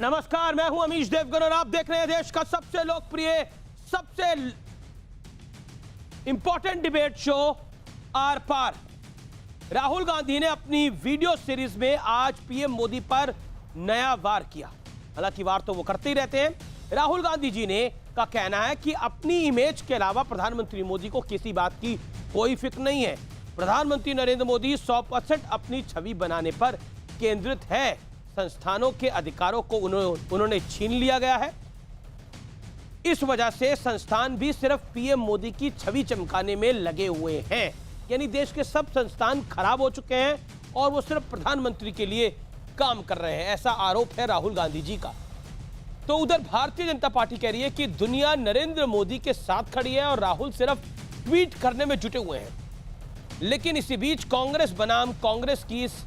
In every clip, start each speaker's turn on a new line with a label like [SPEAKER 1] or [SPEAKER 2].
[SPEAKER 1] नमस्कार, मैं हूं अमीश देवगन और आप देख रहे हैं देश का सबसे लोकप्रिय, सबसे इंपॉर्टेंट डिबेट शो आर पार। राहुल गांधी ने अपनी वीडियो सीरीज में आज पीएम मोदी पर नया वार किया। हालांकि वार तो वो करते ही रहते हैं। राहुल गांधी जी ने का कहना है कि अपनी इमेज के अलावा प्रधानमंत्री मोदी को किसी बात की कोई फिक्र नहीं है। प्रधानमंत्री नरेंद्र मोदी 100% अपनी छवि बनाने पर केंद्रित है। संस्थानों के अधिकारों को उन्होंने छीन लिया गया है। इस वजह से संस्थान भी सिर्फ पीएम मोदी की छवि चमकाने में लगे हुए हैं। यानी देश के सब संस्थान खराब हो चुके हैं और वो सिर्फ प्रधानमंत्री के लिए काम कर रहे हैं, ऐसा आरोप है राहुल गांधी जी का। तो उधर भारतीय जनता पार्टी कह रही है कि दुनिया नरेंद्र मोदी के साथ खड़ी है और राहुल सिर्फ ट्वीट करने में जुटे हुए हैं। लेकिन इसी बीच कांग्रेस बनाम कांग्रेस की इस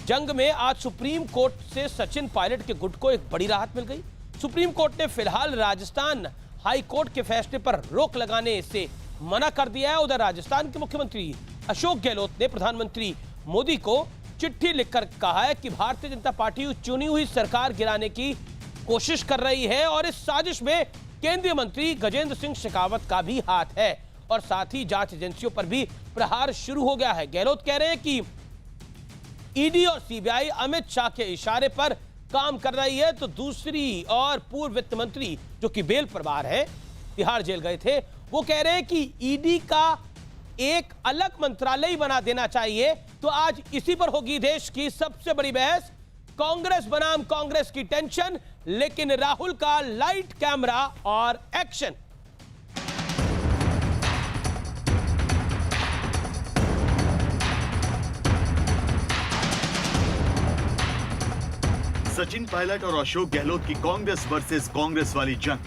[SPEAKER 1] जंग में आज सुप्रीम कोर्ट से सचिन पायलट के गुट को एक बड़ी राहत मिल गई। सुप्रीम कोर्ट ने फिलहाल राजस्थान हाई कोर्ट के फैसले पर रोक लगाने से मना कर दिया है। उधर राजस्थान के मुख्यमंत्री अशोक गहलोत ने प्रधानमंत्री मोदी को चिट्ठी लिखकर कहा है कि भारतीय जनता पार्टी चुनी हुई सरकार गिराने की कोशिश कर रही है और इस साजिश में केंद्रीय मंत्री गजेंद्र सिंह शेखावत का भी हाथ है और साथ ही जांच एजेंसियों पर भी प्रहार शुरू हो गया है। गहलोत कह रहे हैं कि ईडी और सीबीआई अमित शाह के इशारे पर काम कर रही है, तो दूसरी और पूर्व वित्त मंत्री जो कि बेल पर बाहर है, तिहाड़ जेल गए थे, वो कह रहे हैं कि ईडी का एक अलग मंत्रालय बना देना चाहिए। तो आज इसी पर होगी देश की सबसे बड़ी बहस। कांग्रेस बनाम कांग्रेस की टेंशन, लेकिन राहुल का लाइट कैमरा और एक्शन।
[SPEAKER 2] सचिन पायलट और अशोक गहलोत की कांग्रेस वर्सेस कांग्रेस वाली जंग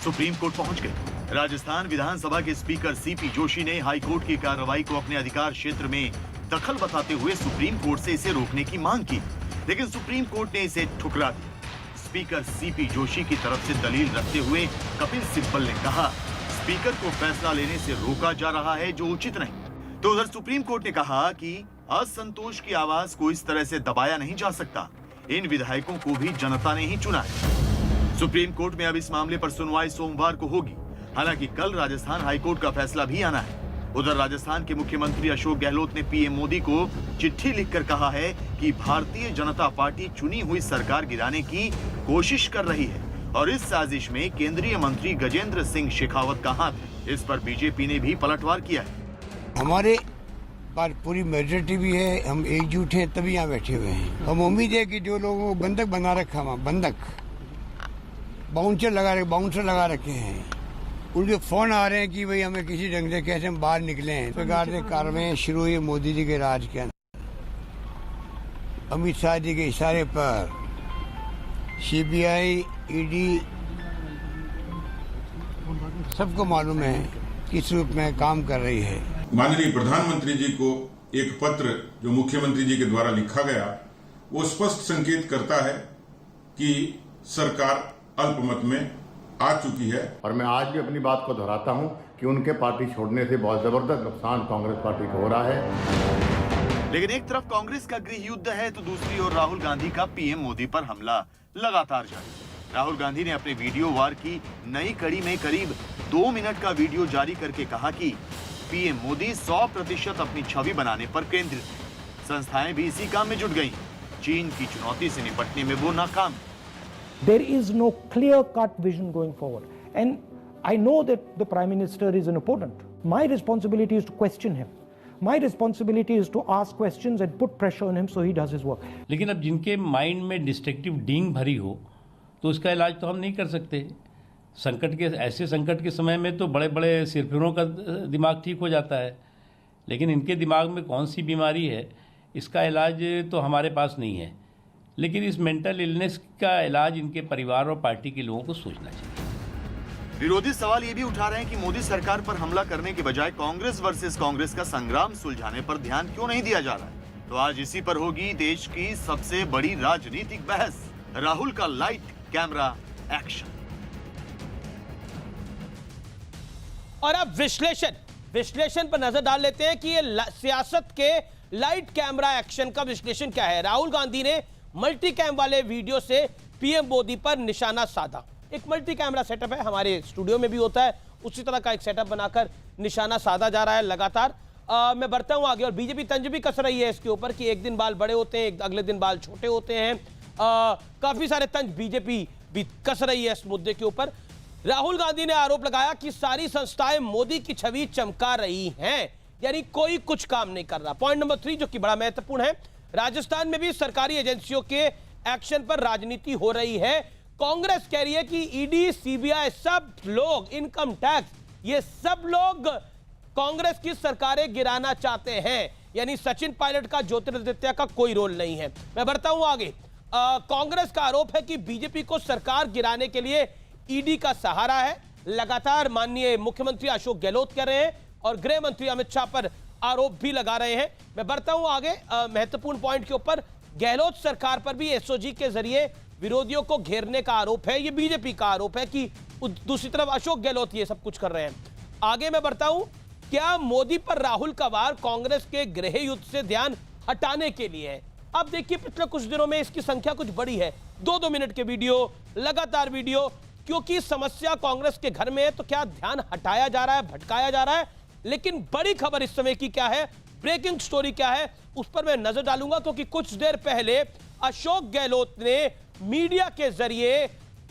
[SPEAKER 2] सुप्रीम कोर्ट पहुंच गई। राजस्थान विधानसभा के स्पीकर सीपी जोशी ने हाई कोर्ट की कार्रवाई को अपने अधिकार क्षेत्र में दखल बताते हुए सुप्रीम कोर्ट से इसे रोकने की मांग की, लेकिन सुप्रीम कोर्ट ने इसे ठुकरा दिया। स्पीकर सीपी जोशी की तरफ से दलील रखते हुए कपिल सिब्बल ने कहा, स्पीकर को फैसला लेने से रोका जा रहा है जो उचित नहीं। तो उधर सुप्रीम कोर्ट ने कहा कि असंतोष की आवाज को इस तरह से दबाया नहीं जा सकता। इन विधायकों को भी जनता ने ही चुना है। सुप्रीम कोर्ट में अब इस मामले पर सुनवाई सोमवार को होगी। हालांकि कल राजस्थान हाईकोर्ट का फैसला भी आना है। उधर राजस्थान के मुख्यमंत्री अशोक गहलोत ने पीएम मोदी को चिट्ठी लिखकर कहा है कि भारतीय जनता पार्टी चुनी हुई सरकार गिराने की कोशिश कर रही है और इस साजिश में केंद्रीय मंत्री गजेंद्र सिंह शेखावत का हाथ है। इस पर बीजेपी ने भी पलटवार किया है।
[SPEAKER 3] हमारे पर पूरी मेजोरिटी भी है, हम एकजुट हैं तभी यहाँ बैठे हुए हैं। हम उम्मीद है कि जो लोगों को बंधक बना रखा है, बंधक बाउंसर लगा रखे हैं, उनके फोन आ रहे हैं कि भाई हमें किसी ढंग से कैसे हम बाहर निकले हैं। इस प्रकार से कार्रवाई शुरू हुई मोदी जी के राज के अंदर। अमित शाह जी के इशारे पर सीबीआई, ईडी सबको मालूम है किस रूप में काम कर रही है।
[SPEAKER 4] माननीय प्रधानमंत्री जी को एक पत्र जो मुख्यमंत्री जी के द्वारा लिखा गया, वो स्पष्ट संकेत करता है कि सरकार अल्पमत में आ चुकी है।
[SPEAKER 5] और मैं आज भी अपनी बात को दोहराता हूं कि उनके पार्टी छोड़ने से बहुत जबरदस्त नुकसान कांग्रेस पार्टी को हो रहा है।
[SPEAKER 2] लेकिन एक तरफ कांग्रेस का गृह युद्ध है तो दूसरी ओर राहुल गांधी का पीएम मोदी पर हमला लगातार जारी। राहुल गांधी ने अपने वीडियो वार की नई कड़ी में करीब 2 मिनट का वीडियो जारी करके कहा कि पीएम मोदी 100% अपनी छवि बनाने पर केंद्रित है। संस्थाएं भी इसी काम में जुट गई। चीन की चुनौती से निपटने में वो नाकाम।
[SPEAKER 6] There is no clear-cut vision going forward, and I know that the Prime Minister is an opponent. My responsibility is to question him. My responsibility is to ask questions and put pressure on him so he does his work.
[SPEAKER 7] लेकिन अब जिनके mind में destructive डींग भरी हो तो उसका इलाज तो हम नहीं कर सकते। ऐसे संकट के समय में तो बड़े बड़े सिरफिरों का दिमाग ठीक हो जाता है, लेकिन इनके दिमाग में कौन सी बीमारी है इसका इलाज तो हमारे पास नहीं है। लेकिन इस मेंटल इलनेस का इलाज इनके परिवार और पार्टी के लोगों को सोचना चाहिए।
[SPEAKER 2] विरोधी सवाल ये भी उठा रहे हैं कि मोदी सरकार पर हमला करने के बजाय कांग्रेस वर्सेस कांग्रेस का संग्राम सुलझाने पर ध्यान क्यों नहीं दिया जा रहा है। तो आज इसी पर होगी देश की सबसे बड़ी राजनीतिक बहस। राहुल का लाइट कैमरा एक्शन।
[SPEAKER 1] और अब विश्लेषण पर नजर डाल लेते हैं कि ये सियासत के लाइट कैमरा एक्शन का विश्लेषण क्या है। राहुल गांधी ने मल्टी कैम वाले वीडियो से पीएम मोदी पर निशाना साधा। एक मल्टी कैमरा सेटअप है, हमारे स्टूडियो में भी होता है, उसी तरह का एक सेटअप बनाकर निशाना साधा जा रहा है लगातार। मैं बढ़ता हूं आगे, और बीजेपी तंज भी कस रही है इसके ऊपर कि एक दिन बाल बड़े होते हैं, अगले दिन बाल छोटे होते हैं। काफी सारे तंज बीजेपी भी कस रही है इस मुद्दे के ऊपर। राहुल गांधी ने आरोप लगाया कि सारी संस्थाएं मोदी की छवि चमका रही हैं, यानी कोई कुछ काम नहीं कर रहा। पॉइंट नंबर 3 जो कि बड़ा महत्वपूर्ण है, राजस्थान में भी सरकारी एजेंसियों के एक्शन पर राजनीति हो रही है। कांग्रेस कह रही है कि ईडी, सीबीआई, सब लोग, इनकम टैक्स, ये सब लोग कांग्रेस की सरकारें गिराना चाहते हैं, यानी सचिन पायलट का, ज्योतिरादित्य का कोई रोल नहीं है। मैं बढ़ता हूं आगे। कांग्रेस का आरोप है कि बीजेपी को सरकार गिराने के लिए ईडी का सहारा है। लगातार माननीय मुख्यमंत्री अशोक गहलोत कह रहे हैं और गृह मंत्री अमित शाह पर आरोप भी लगा रहे हैं। मैं बढ़ता हूं आगे महत्वपूर्ण पॉइंट के ऊपर। गहलोत सरकार पर भी एसओजी के जरिए विरोधियों को घेरने का आरोप है। यह बीजेपी का आरोप है कि दूसरी तरफ अशोक गहलोत ये सब कुछ कर रहे हैं। आगे मैं बढ़ता हूं। क्या मोदी पर राहुल का वार कांग्रेस के गृह युद्ध से ध्यान हटाने के लिए है? अब देखिए, पिछले कुछ दिनों में इसकी संख्या कुछ बड़ी है, 2-2 मिनट के वीडियो, लगातार वीडियो, क्योंकि समस्या कांग्रेस के घर में है, तो क्या ध्यान हटाया जा रहा है, भटकाया जा रहा है? लेकिन बड़ी खबर इस समय की क्या है, ब्रेकिंग स्टोरी क्या है, उस पर मैं नजर डालूंगा, क्योंकि कुछ देर पहले अशोक गहलोत ने मीडिया के जरिए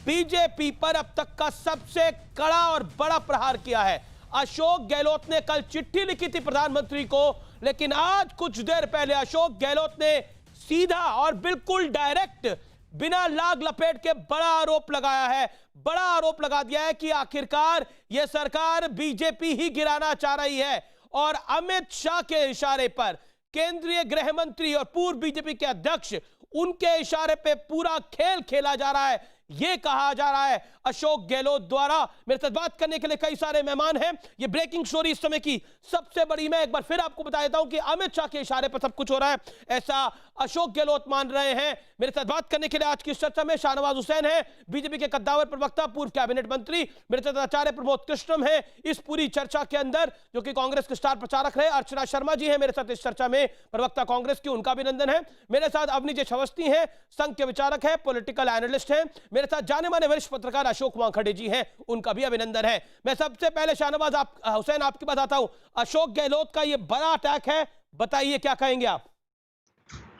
[SPEAKER 1] बीजेपी पर अब तक का सबसे कड़ा और बड़ा प्रहार किया है। अशोक गहलोत ने कल चिट्ठी लिखी थी प्रधानमंत्री को, लेकिन आज कुछ देर पहले अशोक गहलोत ने सीधा और बिल्कुल डायरेक्ट, बिना लाग लपेट के बड़ा आरोप लगाया है, बड़ा आरोप लगा दिया है कि आखिरकार यह सरकार बीजेपी ही गिराना चाह रही है। और अमित शाह के इशारे पर, केंद्रीय गृह मंत्री और पूर्व बीजेपी के अध्यक्ष, उनके इशारे पे पूरा खेल खेला जा रहा है, यह कहा जा रहा है अशोक गहलोत द्वारा। मेरे साथ बात करने के लिए कई सारे मेहमान हैं। ये ब्रेकिंग स्टोरी इस समय की सबसे बड़ी। मैं एक बार फिर आपको बता देता हूं कि अमित शाह के इशारे पर सब कुछ हो रहा है, ऐसा अशोक गहलोत मान रहे हैं। मेरे साथ बात करने के लिए आज की चर्चा में शाहनवाज हुसैन है, बीजेपी के कद्दावर प्रवक्ता, पूर्व कैबिनेट मंत्री। मेरे साथ आचार्य प्रमोद कृष्णम है इस पूरी चर्चा के अंदर, जो कि कांग्रेस के स्टार प्रचारक रहे। अर्चना शर्मा जी है मेरे साथ इस चर्चा में, प्रवक्ता कांग्रेस की, उनका अभिनंदन है। मेरे साथ अवनी जे अवस्थी है, संघ के विचारक है, पॉलिटिकल एनालिस्ट है। मेरे साथ जाने माने वरिष्ठ पत्रकार अशोक वानखेड़े जी हैं, उनका भी अभिनंदन है। मैं सबसे पहले शाहनवाज हुसैन आपके पास आता हूं। अशोक गहलोत का ये बड़ा अटैक है, बताइए क्या कहेंगे आप?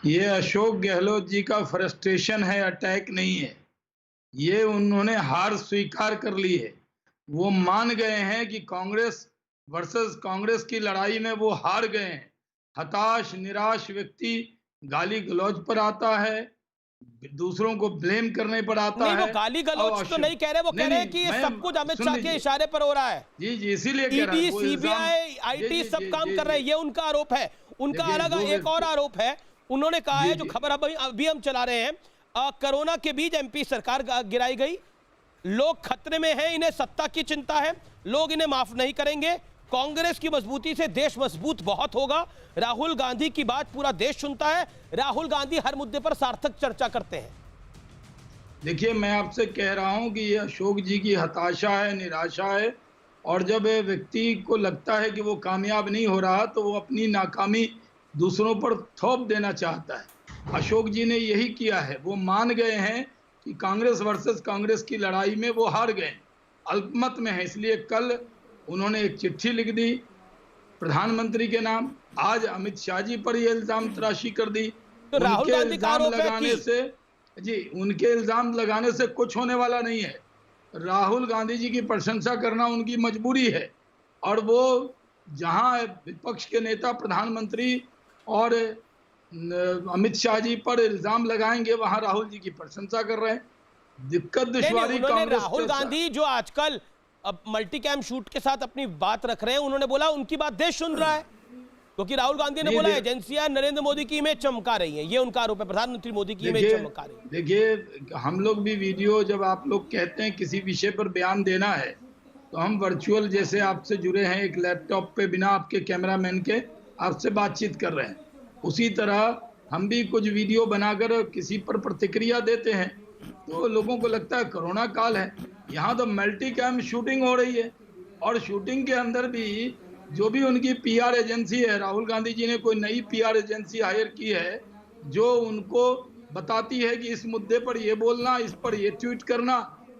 [SPEAKER 8] ये अशोक गहलोत जी का फ्रस्ट्रेशन है, अटैक नहीं है। ये उन्होंने हार स्वीकार कर ली है। वो मान गए हैं कि कांग्रेस वर्सेस कांग्रेस की लड़ाई में वो हार गए हैं। हताश, निराश व्यक्ति गाली गलौज पर आता है, दूसरों को ब्लेम करने पर आता है।
[SPEAKER 1] वो गाली गलौज तो नहीं कह रहे, वो कह रहे हैं कि ये सब कुछ अमित शाह के इशारे पर हो रहा है।
[SPEAKER 8] जी जी, इसीलिए कह रहा हूं।
[SPEAKER 1] ईडी, सीबीआई, आईटी सब काम कर रहे हैं, ये उनका आरोप है। उनका अलग एक और आरोप है, उन्होंने कहा है, जो खबर अभी हम चला रहे हैं, कोरोना के बीच एमपी सरकार गिराई गई, लोग खतरे में हैं, इन्हें सत्ता की चिंता है, लोग इन्हें माफ नहीं करेंगे, कांग्रेस की मजबूती से देश मजबूत बहुत होगा, राहुल गांधी की बात पूरा देश सुनता है, राहुल गांधी हर मुद्दे पर सार्थक चर्चा करते हैं।
[SPEAKER 8] देखिए, मैं आपसे कह रहा हूं कि ये अशोक जी की हताशा है, निराशा है, और जब व्यक्ति को लगता है कि वो कामयाब नहीं हो रहा तो वो अपनी नाकामी दूसरों पर थोप देना चाहता है। अशोक जी ने यही किया है। वो मान गए हैं कि कांग्रेस वर्सेस कांग्रेस की लड़ाई में वो हार गए, अल्पमत में है। इसलिए कल उन्होंने एक चिट्ठी लिख दी प्रधानमंत्री के नाम, आज अमित शाह जी पर ये इल्जाम तराशी कर दी।
[SPEAKER 1] तो राहुल गांधी का आरोप लगाने
[SPEAKER 8] से, जी, उनके इल्जाम लगाने से कुछ होने वाला नहीं है। राहुल गांधी जी की प्रशंसा करना उनकी मजबूरी है, और वो जहां विपक्ष के नेता प्रधानमंत्री और अमित शाह जी पर इल्जाम लगाएंगे, वहां राहुल जी की प्रशंसा कर रहे हैं। दिक्कत दुश्वारी कांग्रेस।
[SPEAKER 1] राहुल गांधी जो आजकल अब मल्टीकैम शूट के साथ अपनी बात रख रहे हैं, उन्होंने बोला उनकी बात देश सुन रहा है, क्योंकि राहुल गांधी ने बोला एजेंसियां नरेंद्र मोदी की इमेज चमका रही हैं, ये उनका आरोप है, प्रधानमंत्री मोदी की इमेज चमका रही है।
[SPEAKER 8] देखिए, हम लोग भी वीडियो, जब आप लोग कहते हैं किसी विषय पर बयान देना है, तो हम वर्चुअल जैसे आपसे जुड़े हैं, एक लैपटॉप पे बिना आपके कैमरामैन के आपसे बातचीत कर रहे हैं, उसी तरह हम भी कुछ वीडियो बनाकर किसी पर प्रतिक्रिया देते हैं, तो लोगों को लगता है कोरोना काल है। यहाँ तो मल्टी कैम शूटिंग हो रही है, और शूटिंग के अंदर भी जो भी उनकी पीआर एजेंसी है, राहुल गांधी जी ने कोई नई पीआर एजेंसी हायर की है, जो उनको बताती है कि इस मुद्दे पर ये बोलना, इस पर ये ट्वीट करना,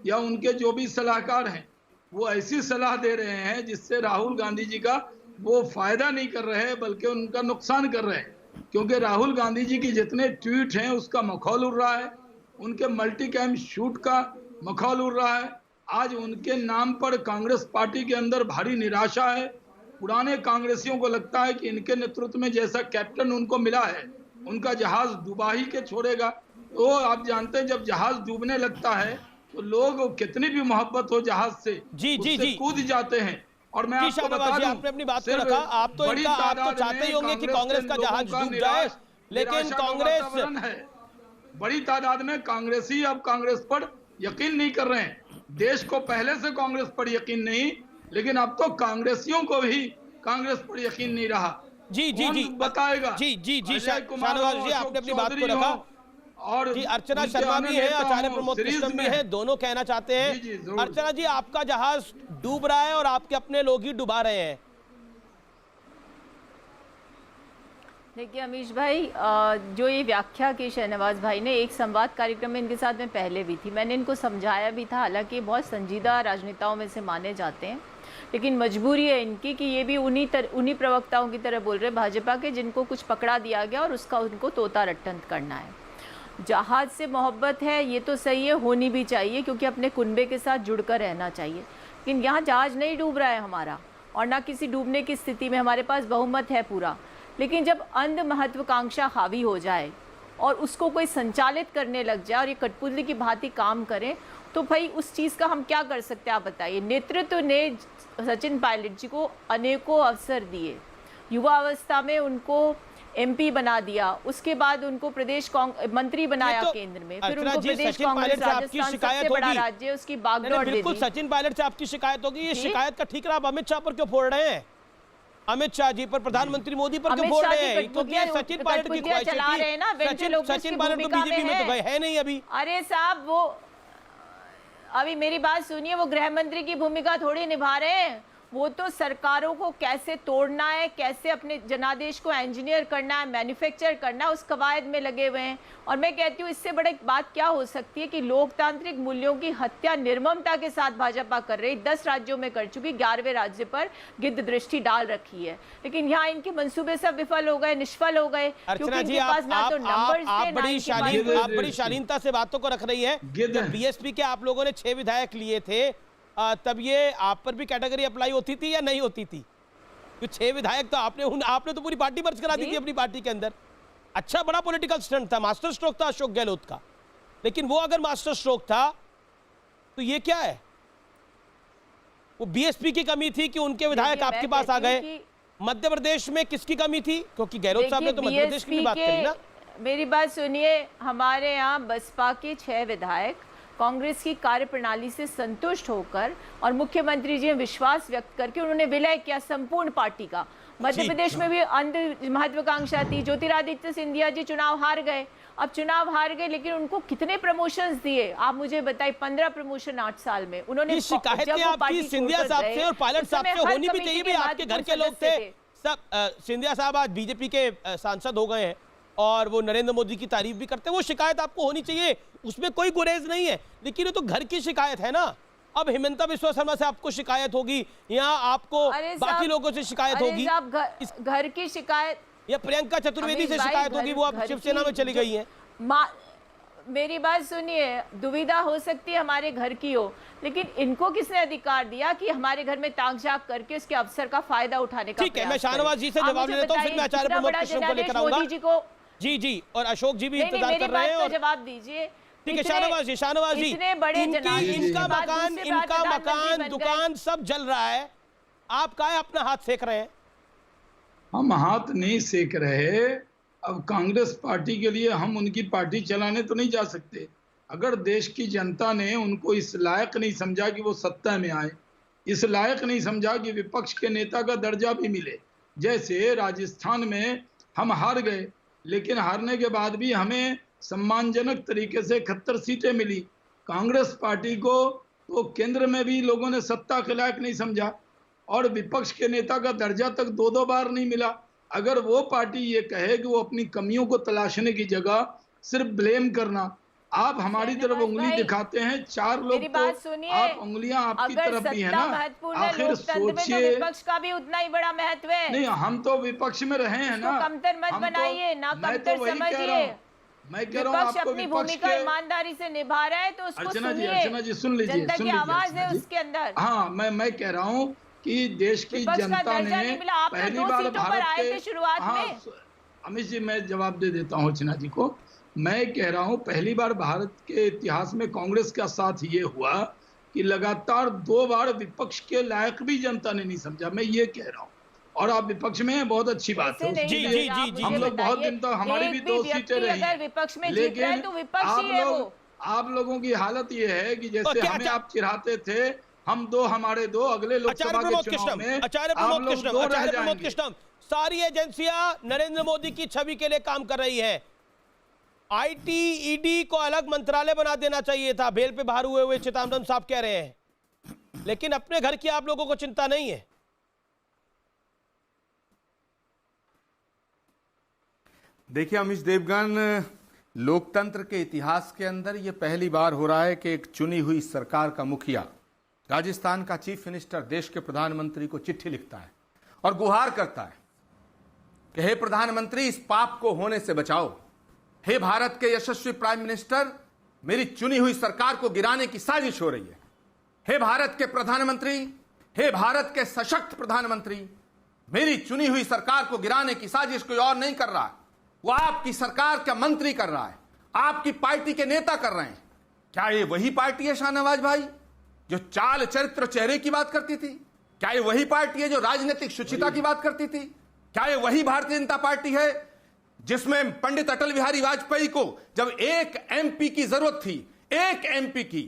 [SPEAKER 8] या उनके जो भी सलाहकार हैं वो ऐसी सलाह दे रहे हैं जिससे राहुल गांधी जी का वो फायदा नहीं कर रहे हैं बल्कि उनका नुकसान कर रहे हैं। क्योंकि राहुल गांधी जी की जितने ट्वीट हैं उसका मखौल उड़ रहा है, उनके मल्टी कैम शूट का मखौल उड़ रहा है। आज उनके नाम पर कांग्रेस पार्टी के अंदर भारी निराशा है। पुराने कांग्रेसियों को लगता है कि इनके नेतृत्व में जैसा कैप्टन उनको मिला है उनका जहाज डुबा ही के छोड़ेगा। तो आप जानते हैं जब जहाज डूबने लगता है तो लोग कितनी भी मोहब्बत हो जहाज से उससे कूद जाते हैं। और मैं आपको बता दूं,
[SPEAKER 1] आपने अपनी बात को रखा, आप तो इनका आप तो चाहते ही होंगे कि कांग्रेस का जहाज डूब जाए, लेकिन कांग्रेस
[SPEAKER 8] है बड़ी तादाद में कांग्रेसी अब कांग्रेस पर यकीन नहीं कर रहे हैं। देश को पहले से कांग्रेस पर यकीन नहीं, लेकिन अब तो कांग्रेसियों को भी कांग्रेस पर यकीन नहीं रहा।
[SPEAKER 1] जी
[SPEAKER 8] बताएगा।
[SPEAKER 1] जी शाहनवाज जी, आपने अपनी बात को रखा और जी अर्चना शर्मा भी है, आचार्य प्रमोद कृष्णन भी है, दोनों कहना चाहते हैं। अर्चना जी, आपका जहाज डूब रहा है और आपके अपने लोग ही डुबा रहे हैं।
[SPEAKER 9] देखिए अमीश भाई, जो ये व्याख्या की शहनवाज भाई ने, एक संवाद कार्यक्रम में इनके साथ मैं पहले भी थी, मैंने इनको समझाया भी था। हालांकि बहुत संजीदा राजनेताओं में से माने जाते हैं, लेकिन मजबूरी है इनकी कि ये भी उन्हीं प्रवक्ताओं की तरह बोल रहे हैं भाजपा के, जिनको कुछ पकड़ा दिया गया और उसका उनको तोता रट्टन करना है। जहाज से मोहब्बत है ये तो सही है, होनी भी चाहिए, क्योंकि अपने कुनबे के साथ जुड़कर रहना चाहिए। लेकिन यहाँ जहाज नहीं डूब रहा है हमारा, और ना किसी डूबने की स्थिति में, हमारे पास बहुमत है पूरा। लेकिन जब अंध महत्वाकांक्षा हावी हो जाए और उसको कोई संचालित करने लग जाए और ये कठपुतली की भांति काम करें, तो भाई उस चीज़ का हम क्या कर सकते हैं, आप बताइए। नेतृत्व ने सचिन पायलट जी को अनेकों अवसर दिए, युवा अवस्था में उनको एमपी बना दिया, उसके बाद उनको प्रदेश मंत्री बनाया केंद्र में, फिर उनको प्रदेश कांग्रेस राजस्थान सबसे बड़ा राज्य है उसकी बागडोर दे दी।
[SPEAKER 1] सचिन पायलट से आपकी शिकायत होगी, ये शिकायत का ठीकरा आप अमित शाह पर क्यों फोड़ रहे हैं? अमित शाह जी पर, प्रधानमंत्री मोदी पर क्यों फोड़ रहे हैं? क्योंकि सचिन पायलट की ख्वाहिश थी। सचिन पायलट तो बीजेपी में तो गए है नहीं अभी।
[SPEAKER 9] अरे साहब, वो अभी मेरी बात सुनिए, वो गृह मंत्री की भूमिका थोड़ी निभा रहे हैं। वो तो सरकारों को कैसे तोड़ना है, कैसे अपने जनादेश को इंजीनियर करना है, मैन्युफैक्चर करना है, उस कवायद में लगे हुए हैं। और मैं कहती हूँ इससे बड़ी बात क्या हो सकती है कि लोकतांत्रिक मूल्यों की हत्या निर्ममता के साथ भाजपा कर रही, 10 राज्यों में कर चुकी, 11वें राज्य पर गिद्ध दृष्टि डाल रखी है। लेकिन यहाँ इनके मंसूबे सब विफल हो गए, निष्फल हो गए, क्योंकि इनके पास ना तो नंबर्स थे,
[SPEAKER 1] आप बड़ी शालीनता से बातों को रख रही है। जब बीएसपी के आप लोगों ने 6 विधायक लिए थे, तब ये आप पर भी कैटेगरी अप्लाई होती थी या नहीं होती थी? तो 6 विधायक तो आपने तो पूरी पार्टी मर्ज करा दी थी अपनी पार्टी के अंदर। अच्छा, बड़ा पॉलिटिकल स्टंट था, मास्टर स्ट्रोक था अशोक गहलोत का। लेकिन वो अगर मास्टर स्ट्रोक था तो ये क्या है? वो बीएसपी की कमी थी कि उनके विधायक आपके पास आ गए। मध्य प्रदेश में किसकी कमी थी? क्योंकि गहलोत साहब ने तो मध्य प्रदेश की बात करी ना।
[SPEAKER 9] मेरी बात सुनिए, हमारे यहाँ बसपा के 6 विधायक कांग्रेस की कार्यप्रणाली से संतुष्ट होकर और मुख्यमंत्री जी ने विश्वास व्यक्त करके उन्होंने विलय किया संपूर्ण पार्टी का। मध्य प्रदेश में भी अंध महत्वाकांक्षा थी, ज्योतिरादित्य सिंधिया जी चुनाव हार गए। अब चुनाव हार गए, लेकिन उनको कितने प्रमोशंस दिए आप मुझे बताइए? 15 प्रमोशन 8 साल में। उन्होंने
[SPEAKER 1] शिकायतें आपकी सिंधिया साहब से और पायलट साहब से होनी भी चाहिए, भी आपके घर के लोग थे सब। सिंधिया साहब आज बीजेपी के सांसद हो गए हैं और वो नरेंद्र मोदी की तारीफ भी करते हैं, वो शिकायत आपको होनी चाहिए, उसमें कोई गुरेज नहीं है। लेकिन ये तो घर की शिकायत है ना। अब हिमंता बिस्वा शर्मा से आपको शिकायत होगी, यहाँ आपको बाकी लोगों से शिकायत होगी,
[SPEAKER 9] घर की शिकायत,
[SPEAKER 1] या प्रियंका चतुर्वेदी से शिकायत होगी, वो आप शिवसेना में चली गई है।
[SPEAKER 9] मेरी बात सुनिए, दुविधा हो सकती है हमारे घर की हो, लेकिन इनको किसने अधिकार दिया कि हमारे घर में ताक झाक करके उसके अवसर का फायदा उठाने का?
[SPEAKER 1] ठीक है, मैं शाहनवाज जी से जवाब ले लेता हूं, फिर मैं आचार्य प्रमोद कृष्ण को लेकर आऊंगा। जी और अशोक जी भी इंतजार कर रहे हैं और
[SPEAKER 9] जवाब दीजिए।
[SPEAKER 1] ठीक है, शाहनवाज जी इनका मकान दुकान सब जल रहा है, आप क्या अपना हाथ सेक रहे हैं?
[SPEAKER 8] हम हाथ नहीं सेक रहे। अब कांग्रेस पार्टी के लिए हम उनकी पार्टी चलाने तो नहीं जा सकते। अगर देश की जनता ने उनको इस लायक नहीं समझा कि वो सत्ता में आए, इस लायक नहीं समझा कि विपक्ष के नेता का दर्जा भी मिले, जैसे राजस्थान में हम हार गए, लेकिन हारने के बाद भी हमें सम्मानजनक तरीके से 71 सीटें मिली। कांग्रेस पार्टी को तो केंद्र में भी लोगों ने सत्ता के लायक नहीं समझा और विपक्ष के नेता का दर्जा तक 2-2 बार नहीं मिला। अगर वो पार्टी ये कहे कि वो अपनी कमियों को तलाशने की जगह सिर्फ ब्लेम करना। आप हमारी तरफ उंगली
[SPEAKER 9] भाई,
[SPEAKER 8] दिखाते हैं, 4 लोग
[SPEAKER 9] मेरी बात सुनिए,
[SPEAKER 8] आप उंगलियां आपकी
[SPEAKER 9] अगर
[SPEAKER 8] तरफ भी है
[SPEAKER 9] सत्ता
[SPEAKER 8] ना।
[SPEAKER 9] महत्वपूर्ण है
[SPEAKER 8] आखिर
[SPEAKER 9] लोकतंत्र में, तो
[SPEAKER 8] सोचिए,
[SPEAKER 9] विपक्ष का भी उतना ही बड़ा महत्व है।
[SPEAKER 8] नहीं हम तो विपक्ष में रहे हैं ना।
[SPEAKER 9] इसको कमतर मत
[SPEAKER 8] हम तो-
[SPEAKER 9] बनाइए, ना
[SPEAKER 8] मैं तो
[SPEAKER 9] कमतर
[SPEAKER 8] वही कह रहा
[SPEAKER 9] समझिए।
[SPEAKER 8] हूं। मैं कह रहा हूं
[SPEAKER 9] विपक्ष
[SPEAKER 8] आपको
[SPEAKER 9] अपनी
[SPEAKER 8] विपक्ष
[SPEAKER 9] भूमिका
[SPEAKER 8] के
[SPEAKER 9] ईमानदारी से निभा रहा है, तो उसको
[SPEAKER 8] अर्चना जी
[SPEAKER 9] सुनिए।
[SPEAKER 8] सुन लीजिए,
[SPEAKER 9] जनता
[SPEAKER 8] सुन
[SPEAKER 9] की
[SPEAKER 8] लीजिए
[SPEAKER 9] आवाज
[SPEAKER 8] अर्चना
[SPEAKER 9] है
[SPEAKER 8] जी।
[SPEAKER 9] उसके अंदर।
[SPEAKER 8] हाँ मैं कह रहा हूँ कि देश की
[SPEAKER 9] विपक्ष का
[SPEAKER 8] जनता
[SPEAKER 9] दर्जा
[SPEAKER 8] ने
[SPEAKER 9] नहीं मिला। आप तो
[SPEAKER 8] पहली
[SPEAKER 9] 2
[SPEAKER 8] बार
[SPEAKER 9] सीटों पर
[SPEAKER 8] भारत
[SPEAKER 9] आए
[SPEAKER 8] के
[SPEAKER 9] थे शुरुआत
[SPEAKER 8] हाँ,
[SPEAKER 9] में।
[SPEAKER 8] अमित जी मैं जवाब दे देता हूँ अर्चना जी को। मैं कह रहा हूँ पहली बार भारत के इतिहास में कांग्रेस का साथ ये हुआ कि लगातार 2 बार विपक्ष के लायक भी जनता ने नहीं समझा। मैं ये कह रहा हूँ, और आप विपक्ष में हैं, बहुत अच्छी बात है।
[SPEAKER 9] ऐसे नहीं
[SPEAKER 8] उसके
[SPEAKER 1] जी,
[SPEAKER 8] लिए
[SPEAKER 1] जी, जी,
[SPEAKER 8] हम
[SPEAKER 1] जी,
[SPEAKER 8] लोग बहुत दिन तक हमारी भी 2 सीटें रही
[SPEAKER 9] अगर विपक्ष में जीत रहा है तो विपक्ष ही है वो।
[SPEAKER 8] आप लोगों की हालत ये है कि जैसे
[SPEAKER 1] क्या-
[SPEAKER 8] हमें
[SPEAKER 1] क्या-
[SPEAKER 8] आप चिढ़ाते थे, हम 2 हमारे 2 अगले लोकसभा के चुनाव में
[SPEAKER 1] आचार्य
[SPEAKER 8] आप
[SPEAKER 1] प्रमोद
[SPEAKER 8] लोग
[SPEAKER 1] कृष्णम,
[SPEAKER 8] 2 रह
[SPEAKER 1] आचार्य प्रमोद
[SPEAKER 8] जाएंगे।
[SPEAKER 1] कृष्णम, सारी एजेंसियां नरेंद्र मोदी की छवि के लिए काम कर रही है। आईटी ईडी को अलग मंत्रालय बना देना चाहिए था, बेल पे बाहर हुए चिदम्बरम साहब कह रहे हैं, लेकिन अपने घर की आप लोगों को चिंता नहीं है।
[SPEAKER 10] देखिए अमीश देवगन, लोकतंत्र के इतिहास के अंदर यह पहली बार हो रहा है कि एक चुनी हुई सरकार का मुखिया, राजस्थान का चीफ मिनिस्टर, देश के प्रधानमंत्री को चिट्ठी लिखता है और गुहार करता है कि हे प्रधानमंत्री, इस पाप को होने से बचाओ। हे भारत के यशस्वी प्राइम मिनिस्टर, मेरी चुनी हुई सरकार को गिराने की साजिश हो रही है। हे भारत के प्रधानमंत्री, हे भारत के सशक्त प्रधानमंत्री, मेरी चुनी हुई सरकार को गिराने की साजिश कोई और नहीं कर रहा है, वो आपकी सरकार का मंत्री कर रहा है, आपकी पार्टी के नेता कर रहे हैं। क्या ये वही पार्टी है शाहनवाज भाई जो चाल चरित्र चेहरे की बात करती थी? क्या ये वही पार्टी है जो राजनीतिक शुचिता की बात करती थी? क्या ये वही भारतीय जनता पार्टी है जिसमें पंडित अटल बिहारी वाजपेयी को जब एक एमपी की जरूरत थी, एक एमपी की,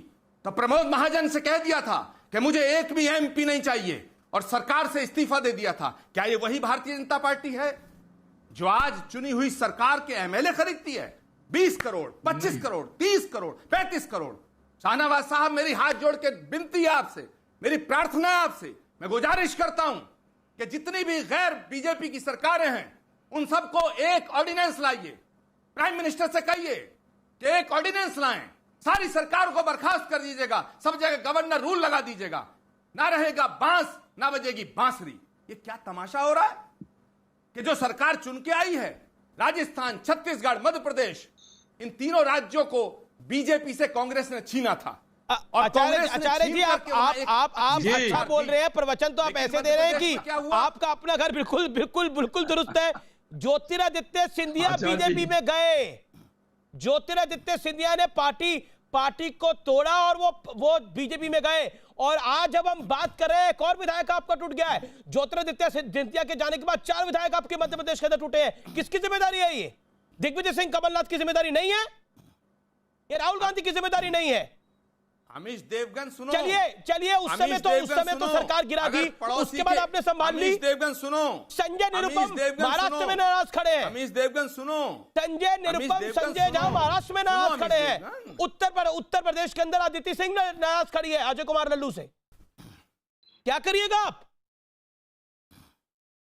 [SPEAKER 10] तो प्रमोद महाजन से कह दिया था कि मुझे एक भी एमपी नहीं चाहिए और सरकार से इस्तीफा दे दिया था? क्या ये वही भारतीय जनता पार्टी है जो आज चुनी हुई सरकार के एमएलए खरीदती है? 20 करोड़, 25 करोड़, 30 करोड़, 35 करोड़। शाहनवाज साहब, मेरी हाथ जोड़ के विनती है आपसे, मेरी प्रार्थना है आपसे, मैं गुजारिश करता हूं कि जितनी भी गैर बीजेपी की सरकारें हैं उन सबको एक ऑर्डिनेंस लाइए। प्राइम मिनिस्टर से कहिए कि एक ऑर्डिनेंस लाएं, सारी सरकार को बर्खास्त कर दीजिएगा, सब जगह गवर्नर रूल लगा दीजिएगा, ना रहेगा बांस ना बजेगी बांसुरी। ये क्या तमाशा हो रहा है कि जो सरकार चुन के आई है, राजस्थान, छत्तीसगढ़, मध्य प्रदेश, इन तीनों राज्यों को बीजेपी से कांग्रेस ने छीना था।
[SPEAKER 1] आचार्य जी, आप अच्छा बोल रहे हैं, प्रवचन तो आप ऐसे दे रहे हैं कि आपका अपना घर बिल्कुल बिल्कुल बिल्कुल दुरुस्त है। ज्योतिरादित्य सिंधिया बीजेपी में गए, ज्योतिरादित्य सिंधिया ने पार्टी को तोड़ा और वो बीजेपी में गए, और आज जब हम बात कर रहे हैं, एक और विधायक आपका टूट गया है। ज्योतिरादित्य सिंधिया के जाने के बाद 4 विधायक आपके मध्य प्रदेश के अंदर टूटे हैं। किसकी जिम्मेदारी है ये? दिग्विजय सिंह, कमलनाथ की जिम्मेदारी नहीं है? ये राहुल गांधी की जिम्मेदारी नहीं है?
[SPEAKER 10] अमीश देवगन सुनो,
[SPEAKER 1] चलिए उस समय तो सरकार गिरा दी, उसके बाद आपने संभाल ली।
[SPEAKER 10] अमीश देवगन सुनो,
[SPEAKER 1] संजय निरुपम महाराष्ट्र में नाराज खड़े हैं।
[SPEAKER 10] अमीश देवगन सुनो,
[SPEAKER 1] संजय निरुपम, संजय झा महाराष्ट्र में नाराज खड़े हैं। उत्तर प्रदेश के अंदर अदिति सिंह नाराज खड़ी है अजय कुमार लल्लू से। क्या करिएगा आप?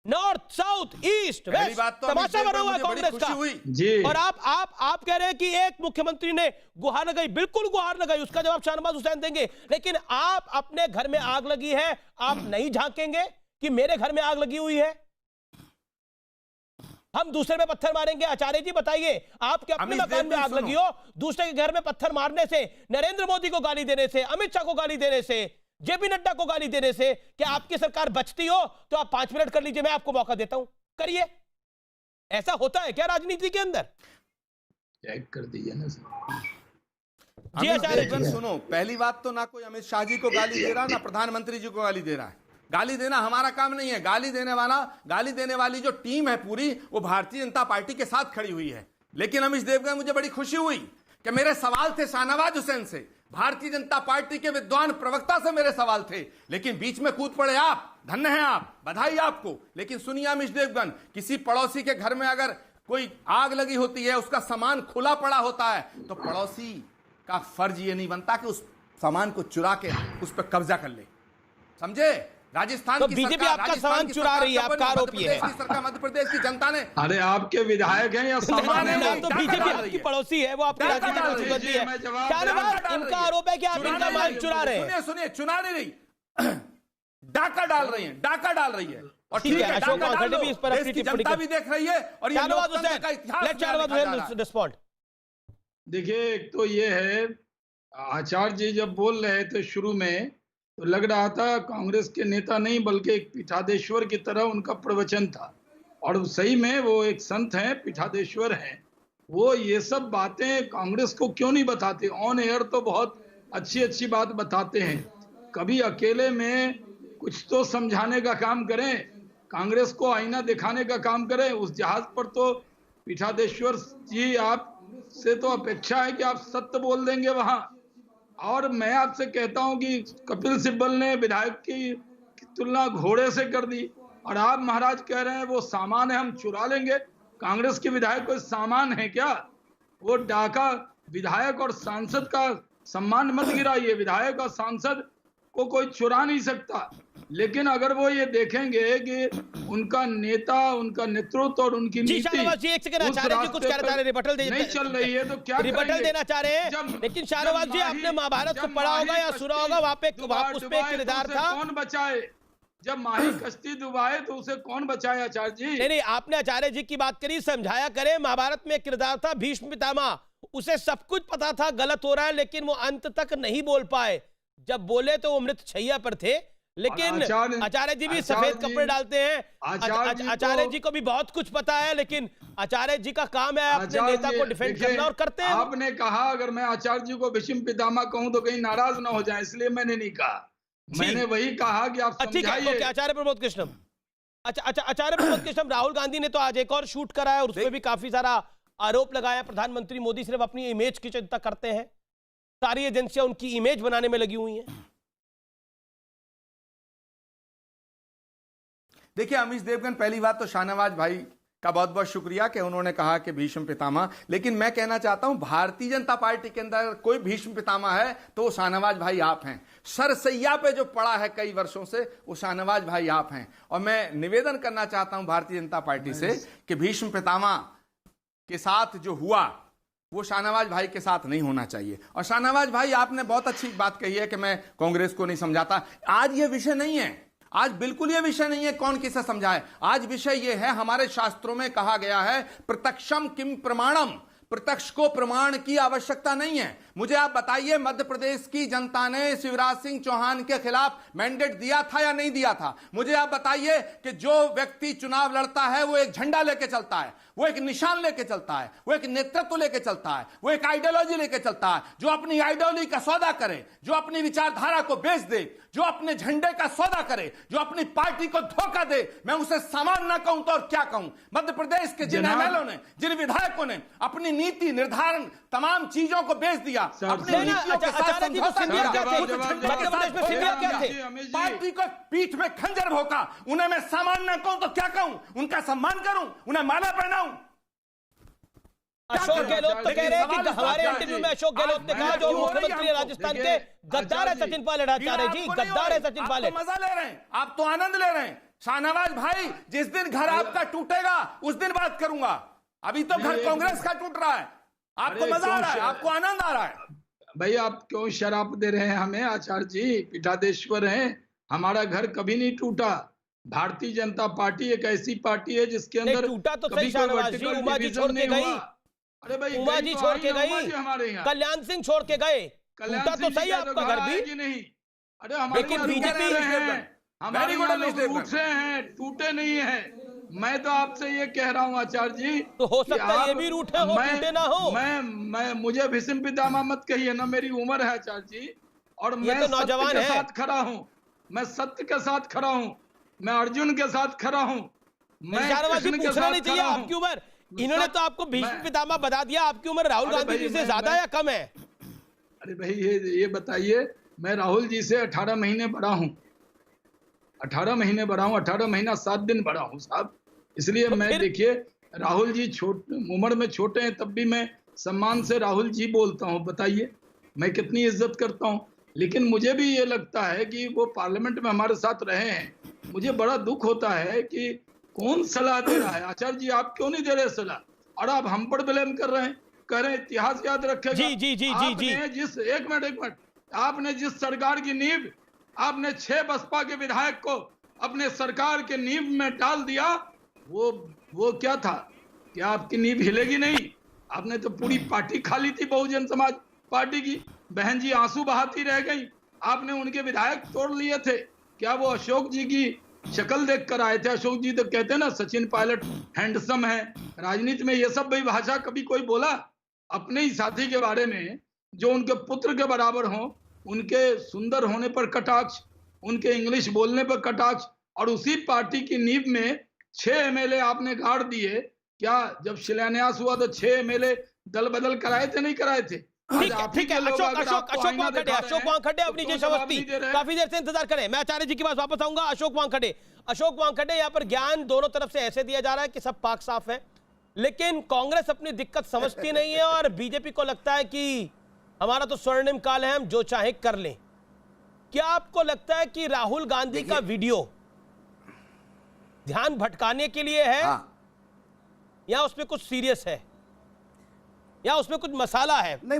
[SPEAKER 1] नॉर्थ, साउथ, ईस्ट, वेस्ट, तमाशा बना हुआ है कांग्रेस का। और आप कह रहे हैं कि एक मुख्यमंत्री ने गुहार लगाई, बिल्कुल गुहार लगाई, उसका जवाब शाहनवाज हुसैन देंगे। लेकिन आप अपने घर में आग लगी है, आप नहीं झांकेंगे कि मेरे घर में आग लगी हुई है? हम दूसरे में पत्थर मारेंगे? आचार्य जी बताइए, आपके अपने मकान में आग लगी हो, दूसरे के घर में पत्थर मारने से, नरेंद्र मोदी को गाली देने से, अमित शाह को गाली देने से, जेपी नड्डा को गाली देने से, क्या आपकी सरकार बचती हो? तो आप 5 मिनट कर लीजिए, मैं आपको मौका देता हूं, करिए। ऐसा होता है क्या राजनीति के अंदर?
[SPEAKER 8] चेक कर दीजिए ना
[SPEAKER 1] जी आचार्य जी,
[SPEAKER 10] सुनो, पहली बात तो ना कोई अमित शाह जी को गाली दे रहा, ना प्रधानमंत्री जी को गाली दे रहा है। गाली देना हमारा काम नहीं है। गाली देने वाली जो टीम है पूरी, वो भारतीय जनता पार्टी के साथ खड़ी हुई है। लेकिन अमीश देवगन, मुझे बड़ी खुशी हुई कि मेरे सवाल थे शाहनवाज हुसैन से, भारतीय जनता पार्टी के विद्वान प्रवक्ता से मेरे सवाल थे, लेकिन बीच में कूद पड़े आप। धन्य हैं आप, बधाई आपको। लेकिन सुनिए अमीश देवगन, किसी पड़ोसी के घर में अगर कोई आग लगी होती है, उसका सामान खुला पड़ा होता है, तो पड़ोसी का फर्ज ये नहीं बनता कि उस सामान को चुरा के उस पर कब्जा कर ले, समझे? राजस्थान
[SPEAKER 1] तो
[SPEAKER 10] की
[SPEAKER 1] बीजेपी
[SPEAKER 10] सरकार,
[SPEAKER 1] आपका
[SPEAKER 10] राजस्थान
[SPEAKER 1] सामान
[SPEAKER 10] की
[SPEAKER 1] चुरा
[SPEAKER 10] सरकार
[SPEAKER 1] रही है,
[SPEAKER 10] का
[SPEAKER 1] आपका
[SPEAKER 10] बनी,
[SPEAKER 1] आरोप ये है।
[SPEAKER 10] मध्य प्रदेश की सरकार, मध्य प्रदेश की जनता ने
[SPEAKER 8] अरे आपके विधायक हैं या सामान है?
[SPEAKER 1] तो बीजेपी आपकी पड़ोसी है, वो आपकी
[SPEAKER 10] डाका
[SPEAKER 1] राजनीति
[SPEAKER 10] डाल
[SPEAKER 1] में
[SPEAKER 10] रही है।
[SPEAKER 1] सुगंधी है।
[SPEAKER 8] मैं जवाब
[SPEAKER 1] शाहनवाज,
[SPEAKER 10] डाल रही
[SPEAKER 1] इनका
[SPEAKER 10] है।
[SPEAKER 1] आरोप है कि आप इनका माल चुरा रहे हैं।
[SPEAKER 10] सुनिए सुनिए, चुना नहीं रही, डाका डाल रही है, डाका डाल रही है। और
[SPEAKER 1] ठीक है, अशोक
[SPEAKER 10] डाका डाल
[SPEAKER 1] वानखेड़े भी
[SPEAKER 10] दो।
[SPEAKER 1] इस पर
[SPEAKER 10] देश
[SPEAKER 1] अपनी
[SPEAKER 10] की
[SPEAKER 1] टिप्पणी
[SPEAKER 10] जनता
[SPEAKER 1] कर-
[SPEAKER 10] भी देख रही है और ये
[SPEAKER 1] शाहनवाज
[SPEAKER 10] लोकतंत्र
[SPEAKER 1] हुसैन,
[SPEAKER 10] का इतिहास
[SPEAKER 1] लेट
[SPEAKER 10] बयान
[SPEAKER 1] शाहनवाज
[SPEAKER 10] लिखा जा रहा
[SPEAKER 1] हुसैन
[SPEAKER 10] है।
[SPEAKER 1] रिस्पॉन्ड।
[SPEAKER 8] देखिए, एक तो ये है, आचार्य जी जब बोल रहे थे शुरू में तो लग रहा था कांग्रेस के नेता नहीं बल्कि एक पीठाधीश्वर की तरह उनका प्रवचन था, और सही में वो एक संत हैं, पीठाधीश्वर हैं। वो ये सब बातें कांग्रेस को क्यों नहीं बताते? ऑन एयर तो बहुत अच्छी अच्छी बात बताते हैं, कभी अकेले में कुछ तो समझाने का काम करें, कांग्रेस को आईना दिखाने का काम करें। उस जहाज पर तो पीठाधीश्वर जी आप से तो अपेक्षा है कि आप सत्य बोल देंगे वहां। और मैं आपसे कहता हूं कि कपिल सिब्बल ने विधायक की तुलना घोड़े से कर दी, और आप महाराज कह रहे हैं वो सामान है, हम चुरा लेंगे। कांग्रेस के विधायक कोई सामान है क्या? वो डाका विधायक और सांसद का सम्मान मत गिराइए। विधायक और सांसद को कोई चुरा नहीं सकता, लेकिन अगर वो ये देखेंगे कि उनका नेता, उनका नेतृत्व और उनकी
[SPEAKER 1] जी
[SPEAKER 8] नीति
[SPEAKER 1] शाहनवाज जी, एक सेकंड,
[SPEAKER 8] उस
[SPEAKER 1] आचार्य जी कुछ
[SPEAKER 8] रास्ते
[SPEAKER 1] कहना चाह रहे हैं, रिबटल दे
[SPEAKER 8] नहीं चल रही है तो क्या
[SPEAKER 1] रिबटल
[SPEAKER 8] करेंगे?
[SPEAKER 1] देना चाह रहे हैं।
[SPEAKER 8] जब-
[SPEAKER 1] लेकिन शाहनवाज जी,
[SPEAKER 8] जब
[SPEAKER 1] आपने
[SPEAKER 8] माही-
[SPEAKER 1] महाभारत को
[SPEAKER 8] जब
[SPEAKER 1] पढ़ा होगा
[SPEAKER 8] माही
[SPEAKER 1] या सुना
[SPEAKER 8] कश्ती
[SPEAKER 1] होगा, वहां पे
[SPEAKER 8] डुबा-
[SPEAKER 1] उस पे
[SPEAKER 8] डुबाए
[SPEAKER 1] एक
[SPEAKER 8] तो
[SPEAKER 1] किरदार
[SPEAKER 8] उसे
[SPEAKER 1] था।
[SPEAKER 8] कौन बचाए? जब माही कश्ती डुबाए तो उसे कौन बचाए? आचार्य जी,
[SPEAKER 1] नहीं, आपने आचार्य जी की बात करी, समझाया करें। महाभारत में एक किरदार था भीष्म पितामह, उसे सब कुछ पता था गलत हो रहा है, लेकिन वो अंत तक नहीं बोल पाए। जब बोले तो वो मृत छैया पर थे, लेकिन आचार्य जी भी सफेद कपड़े डालते हैं। आचार्य जी को भी बहुत कुछ पता है, लेकिन आचार्य जी का काम है अपने नेता को डिफेंड करना, और करते हैं।
[SPEAKER 8] आपने कहा अगर मैं आचार्य जी को भीष्म पितामह कहूं तो कहीं नाराज ना हो जाए, इसलिए मैंने नहीं कहा। मैंने वही कहा कि आप
[SPEAKER 1] ठीक है,
[SPEAKER 8] समझाइए।
[SPEAKER 1] ओके, आचार्य प्रमोद कृष्णम। अच्छा, आचार्य प्रमोद कृष्णम, राहुल गांधी ने तो आज एक और शूट करा है और उसमें भी काफी सारा आरोप लगाया। प्रधानमंत्री मोदी सिर्फ अपनी इमेज की चिंता करते हैं, सारी एजेंसियां उनकी इमेज बनाने में लगी हुई हैं।
[SPEAKER 10] देखिए, अमीश देवगन, पहली बात तो शाहनवाज भाई का बहुत बहुत शुक्रिया कि उन्होंने कहा कि भीष्म पितामह, लेकिन मैं कहना चाहता हूं भारतीय जनता पार्टी के अंदर कोई भीष्म पितामह है तो वो शाहनवाज भाई आप हैं। सरसैया पे जो पड़ा है कई वर्षों से वो शाहनवाज भाई आप हैं। और मैं निवेदन करना चाहता हूं भारतीय जनता पार्टी से कि भीष्म पितामह के साथ जो हुआ वो शाहनवाज भाई के साथ नहीं होना चाहिए। और शाहनवाज भाई, आपने बहुत अच्छी बात कही है कि मैं कांग्रेस को नहीं समझाता। आज ये विषय नहीं है, आज बिल्कुल ये विषय नहीं है कौन किसे समझाए। आज विषय ये है, हमारे शास्त्रों में कहा गया है प्रत्यक्षम किम प्रमाणम, प्रत्यक्ष को प्रमाण की आवश्यकता नहीं है। मुझे आप बताइए, मध्य प्रदेश की जनता ने शिवराज सिंह चौहान के खिलाफ मैंडेट दिया था या नहीं दिया था? मुझे आप बताइए कि जो व्यक्ति चुनाव लड़ता है वो एक झंडा लेके चलता है, वो एक निशान लेके चलता है, वो एक नेतृत्व लेके चलता है, वो एक आइडियोलॉजी लेके चलता है। जो अपनी आइडियोलॉजी का सौदा करे, जो अपनी विचारधारा को बेच दे, जो अपने झंडे का सौदा करे, जो अपनी पार्टी को धोखा दे, मैं उसे सामान ना कहूं तो और क्या कहूं। मध्य प्रदेश के जिन एमएलओ ने, जिन विधायकों ने अपनी नीति निर्धारण तमाम चीजों को बेच दिया, अपनी नीतियों के साथ समझौता किया, पार्टी को पीठ में खंजर भोंका, उन्हें मैं सामान ना कहूं तो क्या कहूं, उनका सम्मान करूं, उन्हें माला पहनाऊं।
[SPEAKER 1] अशोक गहलोत तो कह रहे हैं कि हमारे इंटरव्यू में अशोक गहलोत ने कहा जो मुख्यमंत्री राजस्थान के गद्दार है सचिन पायलट। आचार्य जी, गद्दार है सचिन पायलट।
[SPEAKER 10] मजा ले रहे हैं आप, तो आनंद ले रहे हैं। शाहनवाज भाई, जिस दिन घर आपका टूटेगा उस दिन बात करूंगा। अभी तो घर कांग्रेस का टूट रहा है, आपको मजा आ रहा है, आपको आनंद आ रहा है।
[SPEAKER 8] भाई आप क्यों शराब दे रहे हैं हमें? आचार्य जी पीठाधीश्वर हैं, हमारा घर कभी नहीं टूटा। भारतीय जनता पार्टी एक ऐसी पार्टी है जिसके अंदर
[SPEAKER 1] टूटा तो सही शाहनवाज जी, उमा जी छोड़ के गई।
[SPEAKER 8] अरे भाई,
[SPEAKER 1] उमा जी छोड़ के गई, कल्याण सिंह छोड़ के गए, टूटा तो सही आपका घर भी
[SPEAKER 8] नहीं। अरे हमारे बीजेपी हमारे टूटे हैं, टूटे नहीं है। मैं तो आपसे ये कह रहा हूँ आचार्य जी,
[SPEAKER 1] तो हो सकता है ये भी रूठे हो, टूटे ना हो।
[SPEAKER 8] मैं मुझे भीष्म पितामह मत कहिए ना, मेरी उम्र है आचार्य जी, और मैं
[SPEAKER 1] तो नौजवान
[SPEAKER 8] के साथ खड़ा हूँ, मैं सत्य के साथ खड़ा हूँ, मैं अर्जुन के साथ खड़ा हूँ, मैं कृष्ण के
[SPEAKER 1] पूछना नहीं
[SPEAKER 8] साथ
[SPEAKER 1] चाहिए
[SPEAKER 8] खड़ा
[SPEAKER 1] आपकी
[SPEAKER 8] हूँ।
[SPEAKER 1] उम्र, इन्होंने तो आपको भीष्म पितामह बता दिया। आपकी उम्र राहुल गांधी जी से ज्यादा या कम है?
[SPEAKER 8] अरे भाई ये बताइए, मैं राहुल जी से 18 महीने बड़ा हूँ, 18 महीने बड़ा हूँ, 18 महीना 7 दिन बड़ा हूँ साहब। इसलिए
[SPEAKER 1] तो
[SPEAKER 8] मैं, देखिए, राहुल जी उम्र में छोटे हैं तब भी मैं सम्मान से राहुल जी बोलता हूँ। बताइए मैं कितनी इज्जत करता हूँ। लेकिन मुझे भी ये लगता है कि वो पार्लियामेंट में हमारे साथ रहे हैं। मुझे बड़ा दुख होता है कि कौन सलाह दे रहा है। आचार्य जी आप क्यों नहीं दे रहे सलाह, और आप हम पर ब्लेम कर रहे हैं, कह रहे हैं इतिहास याद रखेगा। एक मिनट, आपने जिस सरकार की नींव, आपने 6 बसपा के विधायक को अपने सरकार के नींव में डाल दिया, वो क्या था? क्या आपकी नींव हिलेगी नहीं? आपने तो पूरी पार्टी खा ली थी बहुजन समाज पार्टी की। बहन जी आंसू बहाती रह गई, आपने उनके विधायक तोड़ लिए थे। क्या वो अशोक जी की शक्ल देख कर आए थे? अशोक जी तो कहते हैं ना सचिन पायलट हैंडसम है। राजनीति में ये सब भाई भाषा कभी कोई बोला? अपने ही साथी के बारे में जो उनके पुत्र के बराबर हो, उनके सुंदर होने पर कटाक्ष, उनके इंग्लिश बोलने पर कटाक्ष, और उसी पार्टी की नींव में 6 एमएलए आपने गाड़ दिए। क्या जब शिलान्यास हुआ तो 6 एमएलए दल बदल कराए थे, नहीं कराए थे?
[SPEAKER 1] ठीक है अशोक वानखड़े अपनी जय अवस्थी काफी देर से इंतजार करें। मैं आचार्य जी के पास वापस आऊंगा। अशोक वानखड़े यहाँ पर ज्ञान दोनों तरफ से ऐसे दिया जा रहा है कि सब पाक साफ है, लेकिन कांग्रेस अपनी दिक्कत समझती नहीं है और बीजेपी को लगता है कि हमारा तो स्वर्णिम काल है, हम जो चाहे कर लें। क्या आपको लगता है कि राहुल गांधी का वीडियो ध्यान भटकाने के लिए है, या उसमें कुछ सीरियस है, या उसमें कुछ मसाला है?
[SPEAKER 11] नहीं,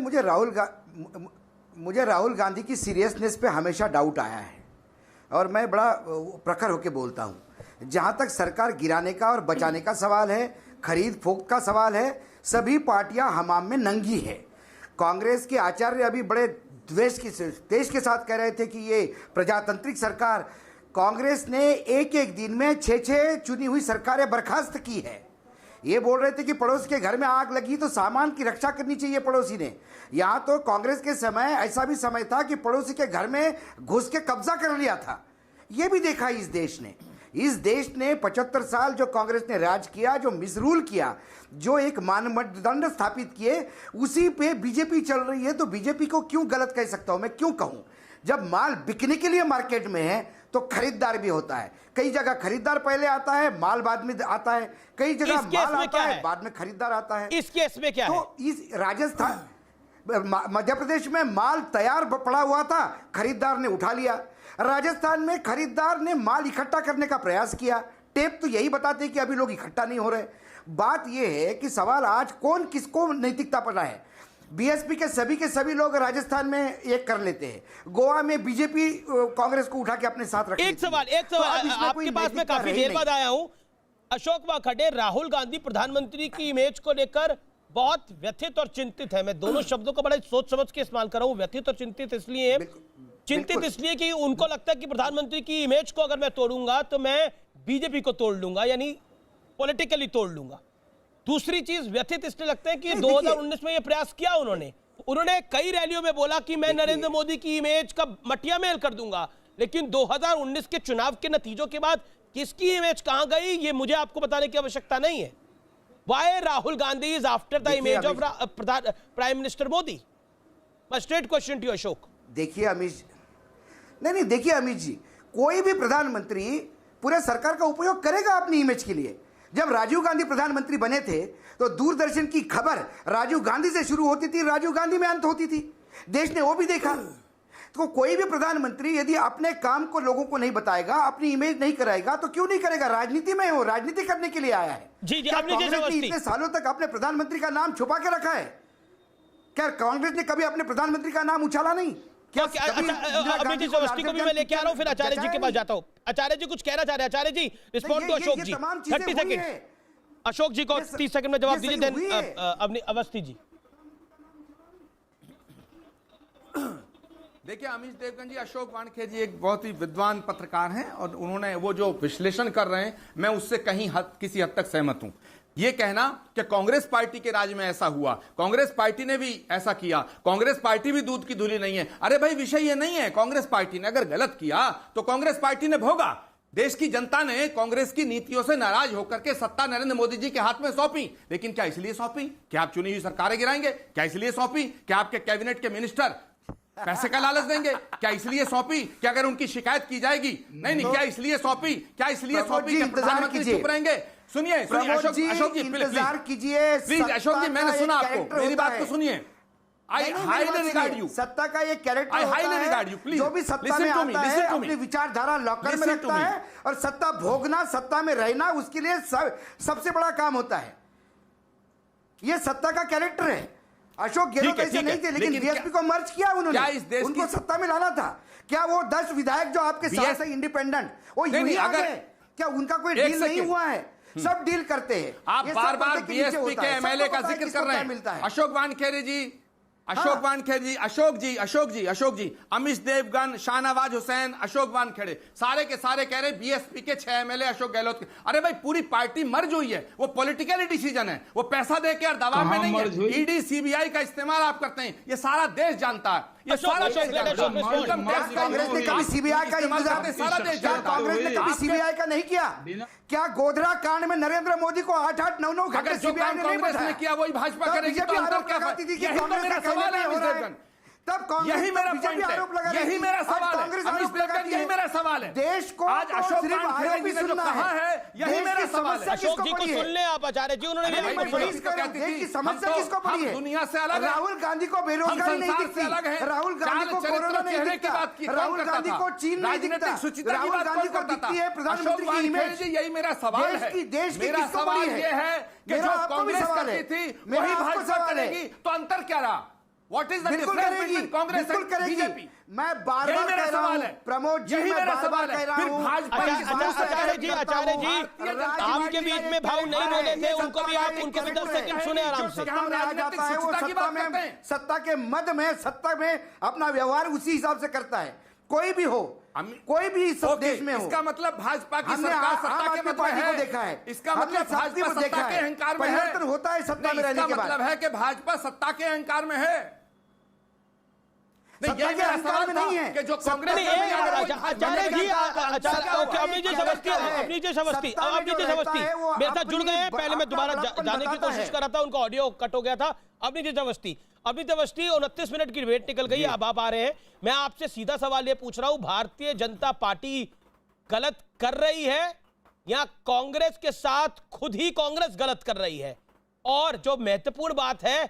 [SPEAKER 11] मुझे राहुल गांधी की सीरियसनेस पे हमेशा डाउट आया है, और मैं बड़ा प्रखर होकर बोलता हूं। जहां तक सरकार गिराने का और बचाने का सवाल है, खरीद फोक्त का सवाल है, सभी पार्टियां हमाम में नंगी है। कांग्रेस के आचार्य अभी बड़े द्वेष के साथ कह रहे थे कि ये प्रजातांत्रिक सरकार, कांग्रेस ने एक दिन में 6 चुनी हुई सरकारें बर्खास्त की है। ये बोल रहे थे कि पड़ोस के घर में आग लगी तो सामान की रक्षा करनी चाहिए पड़ोसी ने। यहां तो कांग्रेस के समय ऐसा भी समय था कि पड़ोसी के घर में घुस के कब्जा कर लिया था। ये भी देखा इस देश ने 75 साल जो कांग्रेस ने राज किया, जो मिसरूल किया, जो एक मानदंड स्थापित किए, उसी पे बीजेपी चल रही है। तो बीजेपी को क्यों गलत कह सकता हूं मैं? क्यों कहूं? जब माल बिकने के लिए मार्केट में है तो खरीदार भी होता है। कई जगह खरीदार पहले आता है, माल बाद में आता है। कई जगह माल आता है, बाद में खरीदार आता है।
[SPEAKER 1] इस केस में क्या है?
[SPEAKER 11] तो इस राजस्थान, मध्य प्रदेश में माल तैयार पड़ा हुआ था, खरीदार ने उठा लिया। राजस्थान में खरीदार ने माल इकट्ठा करने का प्रयास किया। टेप तो यही बताते कि अभी लोग इकट्ठा नहीं हो रहे। बात यह है कि सवाल आज कौन किसको नैतिकता पर रहा है। बीएसपी के सभी लोग राजस्थान में एक कर लेते हैं, गोवा में बीजेपी कांग्रेस को उठा के अपने साथ रख।
[SPEAKER 1] एक सवाल आपके पास में काफी देर बाद आया हूं। अशोक वानखड़े, राहुल गांधी प्रधानमंत्री की इमेज को लेकर बहुत व्यथित और चिंतित है। मैं दोनों शब्दों को बड़ा सोच समझ के इस्तेमाल कर रहा हूं। व्यथित और चिंतित इसलिए कि उनको लगता है कि प्रधानमंत्री की इमेज को अगर मैं तोड़ूंगा तो मैं बीजेपी को तोड़ लूंगा, यानी पॉलिटिकली तोड़ लूंगा। दूसरी चीज व्यथित इसलिए लगता है कि 2019 में यह प्रयास किया उन्होंने कई रैलियों में बोला कि मैं नरेंद्र मोदी की इमेज का मटिया मेल कर दूंगा, लेकिन 2019 के चुनाव के नतीजों के बाद किसकी इमेज कहां गई ये मुझे आपको बताने की आवश्यकता नहीं है। Why Rahul Gandhi is after the image of Prime Minister Modi? My straight question to you, Ashok.
[SPEAKER 11] देखिए अमित जी, कोई भी प्रधानमंत्री पूरे सरकार का उपयोग करेगा अपनी इमेज के लिए। जब राजीव गांधी प्रधानमंत्री बने थे तो दूरदर्शन की खबर राजीव गांधी से शुरू होती थी, राजीव गांधी में अंत होती थी। देश ने वो भी देखा। तो कोई भी प्रधानमंत्री यदि अपने काम को लोगों को नहीं बताएगा, अपनी इमेज नहीं कराएगा, तो क्यों नहीं करेगा? राजनीति में हो, राजनीति करने के लिए आया है।
[SPEAKER 1] जी,
[SPEAKER 11] कांग्रेस ने इतने सालों तक अपने प्रधानमंत्री का नाम छुपा के रखा है? क्या कांग्रेस ने कभी अपने प्रधानमंत्री का नाम उछाला नहीं?
[SPEAKER 1] को भी मैं लेके आ रहा हूं, फिर आचार्य जी के पास जाता हूं। आचार्य जी कुछ कहना चाह रहे हैं। Acharya ji respond to Ashok ji, 30 second. Ashok ji को 30 सेकंड में जवाब दीजिए, देन अवस्थी जी।
[SPEAKER 10] देखिए अमीश देवगन जी, अशोक वानखे जी एक बहुत ही विद्वान पत्रकार हैं और उन्होंने वो जो विश्लेषण कर रहे हैं मैं उससे किसी हद तक सहमत हूं। ये कहना कि कांग्रेस पार्टी के राज में ऐसा हुआ, कांग्रेस पार्टी ने भी ऐसा किया, कांग्रेस पार्टी भी दूध की धूली नहीं है। अरे भाई विषय ये नहीं है। कांग्रेस पार्टी ने अगर गलत किया तो कांग्रेस पार्टी ने भोगा। देश की जनता ने कांग्रेस की नीतियों से नाराज होकर के सत्ता नरेंद्र मोदी जी के हाथ में सौंपी। लेकिन क्या इसलिए सौंपी? क्या आप चुनी हुई सरकारें गिराएंगे? क्या इसलिए सौंपी? क्या आपके कैबिनेट के मिनिस्टर पैसे का लालच देंगे? क्या इसलिए सौंपी कि अगर उनकी शिकायत की जाएगी? नहीं, क्या इसलिए सौंपी? क्या इसलिए सौंपी कि प्रधानमंत्री चुप रहेंगे? सुनिए अशोक जी,
[SPEAKER 11] इंतजार कीजिए।
[SPEAKER 10] प्लीज अशोक जी, मैंने सुना आपको, मेरी बात को सुनिए। I highly regard you.
[SPEAKER 11] सत्ता का ये कैरेक्टर
[SPEAKER 10] I
[SPEAKER 11] होता
[SPEAKER 10] highly
[SPEAKER 11] है,
[SPEAKER 10] regard you. Please,
[SPEAKER 11] जो भी सत्ता
[SPEAKER 10] listen
[SPEAKER 11] में
[SPEAKER 10] to me,
[SPEAKER 11] आता
[SPEAKER 10] listen
[SPEAKER 11] है
[SPEAKER 10] to me.
[SPEAKER 11] अपनी विचारधारा लॉकर में
[SPEAKER 10] Listen
[SPEAKER 11] रखता
[SPEAKER 10] to me.
[SPEAKER 11] है और सत्ता भोगना, सत्ता में रहना उसके लिए सबसे बड़ा काम होता है। ये सत्ता का कैरेक्टर है। अशोक गहलोत ऐसे नहीं थे, लेकिन बीएसपी को मर्ज किया उन्होंने।
[SPEAKER 10] क्या इस देश
[SPEAKER 11] उनको
[SPEAKER 10] की
[SPEAKER 11] सत्ता में लाना था। क्या वो 10 विधायक जो आपके साथ है इंडिपेंडेंट, वो यूं आ गए? क्या उनका कोई डील नहीं हुआ है? सब डील करते हैं।
[SPEAKER 10] आप
[SPEAKER 11] ये
[SPEAKER 10] बार
[SPEAKER 11] सब
[SPEAKER 10] बार
[SPEAKER 11] पर्दे के नीचे
[SPEAKER 10] बीएसपी
[SPEAKER 11] होता
[SPEAKER 10] के
[SPEAKER 11] है।
[SPEAKER 10] एमएलए
[SPEAKER 11] सबको
[SPEAKER 10] का
[SPEAKER 11] पता है
[SPEAKER 10] जिक्र
[SPEAKER 11] किसको
[SPEAKER 10] कर रहे
[SPEAKER 11] क्या मिलता
[SPEAKER 10] हैं।
[SPEAKER 11] है।
[SPEAKER 10] अशोक वानखेड़े जी, अशोक जी, अमीश देवगन, शाहनवाज हुसैन, अशोक वानखेड़े, सारे के सारे कह रहे बीएसपी के 6 एमएलए अशोक गहलोत के। अरे भाई पूरी पार्टी मर्ज हुई है, वो पॉलिटिकल डिसीजन है, वो पैसा देके और दबाव में नहीं है। ईडी सीबीआई का इस्तेमाल आप करते हैं, ये सारा देश जानता है। ये सारा देश जानता है।
[SPEAKER 11] कांग्रेस ने कभी सीबीआई का इंतजाम,
[SPEAKER 10] सारा देश जानता है।
[SPEAKER 11] कांग्रेस ने कभी सीबीआई का नहीं किया? क्या गोधरा कांड में नरेंद्र मोदी को 8-8, 9-9 घंटे सीबीआई ने नहीं
[SPEAKER 10] कांग्रेस ने किया वही भाजपा करेगी।
[SPEAKER 11] बीजेपी आरोप लगाती थी कि कांग्रेस का
[SPEAKER 10] सवाल है।
[SPEAKER 11] हो रहा है। तब कांग्रेस
[SPEAKER 10] यही मेरा पॉइंट
[SPEAKER 11] आरोप लगा
[SPEAKER 10] है, यही मेरा सवाल है।
[SPEAKER 11] कांग्रेस
[SPEAKER 10] यही मेरा सवाल है।
[SPEAKER 11] देश को
[SPEAKER 10] आज अशोक
[SPEAKER 11] सिर्फ
[SPEAKER 10] वानखेड़े
[SPEAKER 11] आरोप
[SPEAKER 10] जी
[SPEAKER 11] ही
[SPEAKER 10] ने जो
[SPEAKER 11] सुनना
[SPEAKER 10] कहा है, यही मेरा सवाल है।
[SPEAKER 1] अशोक जी को सुन ले आप आचार्य जी, उन्होंने
[SPEAKER 11] देश की समस्या किसको पड़ी है?
[SPEAKER 10] दुनिया से अलग है।
[SPEAKER 11] राहुल गांधी को बेरोजगारी नहीं दिखती, राहुल गांधी को कोरोना नहीं दिखता, राहुल गांधी को चीन नहीं दिखता, राहुल गांधी को दिखती है प्रधानमंत्री की इमेज।
[SPEAKER 10] यही मेरा सवाल है।
[SPEAKER 11] देश की
[SPEAKER 10] मेरा
[SPEAKER 11] किसको
[SPEAKER 10] सवाल
[SPEAKER 11] पड़ी है?
[SPEAKER 10] ये है कि जो कांग्रेस करती थी वही भाजपा करेगी, तो अंतर क्या रहा? What is the difference between Congress और बीजेपी?
[SPEAKER 11] मैं बार-बार कह रहा हूं, प्रमोद जी, मैं बार-बार कह रहा हूं।
[SPEAKER 1] आचार्य जी, आपके बीच में भाव नहीं बोले थे, उनको भी आप उनको भी 10 सेकंड सुने आराम से।
[SPEAKER 11] सत्ता के मद में, सत्ता में अपना व्यवहार उसी हिसाब से करता है। कोई भी हो, कोई भी इस देश में हो।
[SPEAKER 10] इसका मतलब भाजपा की सरकार सत्ता के मद में है।
[SPEAKER 11] देखा है,
[SPEAKER 10] इसका मतलब भाजपा सत्ता के अहंकार में है।
[SPEAKER 11] परिवर्तन होता है सत्ता में रहने के बाद।
[SPEAKER 10] मतलब है कि भाजपा सत्ता के अहंकार में है।
[SPEAKER 11] सत्ता के अहंकार में नहीं है
[SPEAKER 10] कि जो कांग्रेस
[SPEAKER 1] आचार्य जी, अवनीश जी अवस्थी मेरे साथ जुड़ गए हैं। पहले मैं दोबारा जाने की कोशिश कर रहा था, उनका ऑडियो कट हो गया था। अवनीश अवस्थी 29 मिनट की वेट निकल गई, अब आप आ रहे हैं। मैं आपसे सीधा सवाल ये पूछ रहा हूं, भारतीय जनता पार्टी गलत कर रही है या कांग्रेस के साथ खुद ही कांग्रेस गलत कर रही है? और जो महत्वपूर्ण बात है,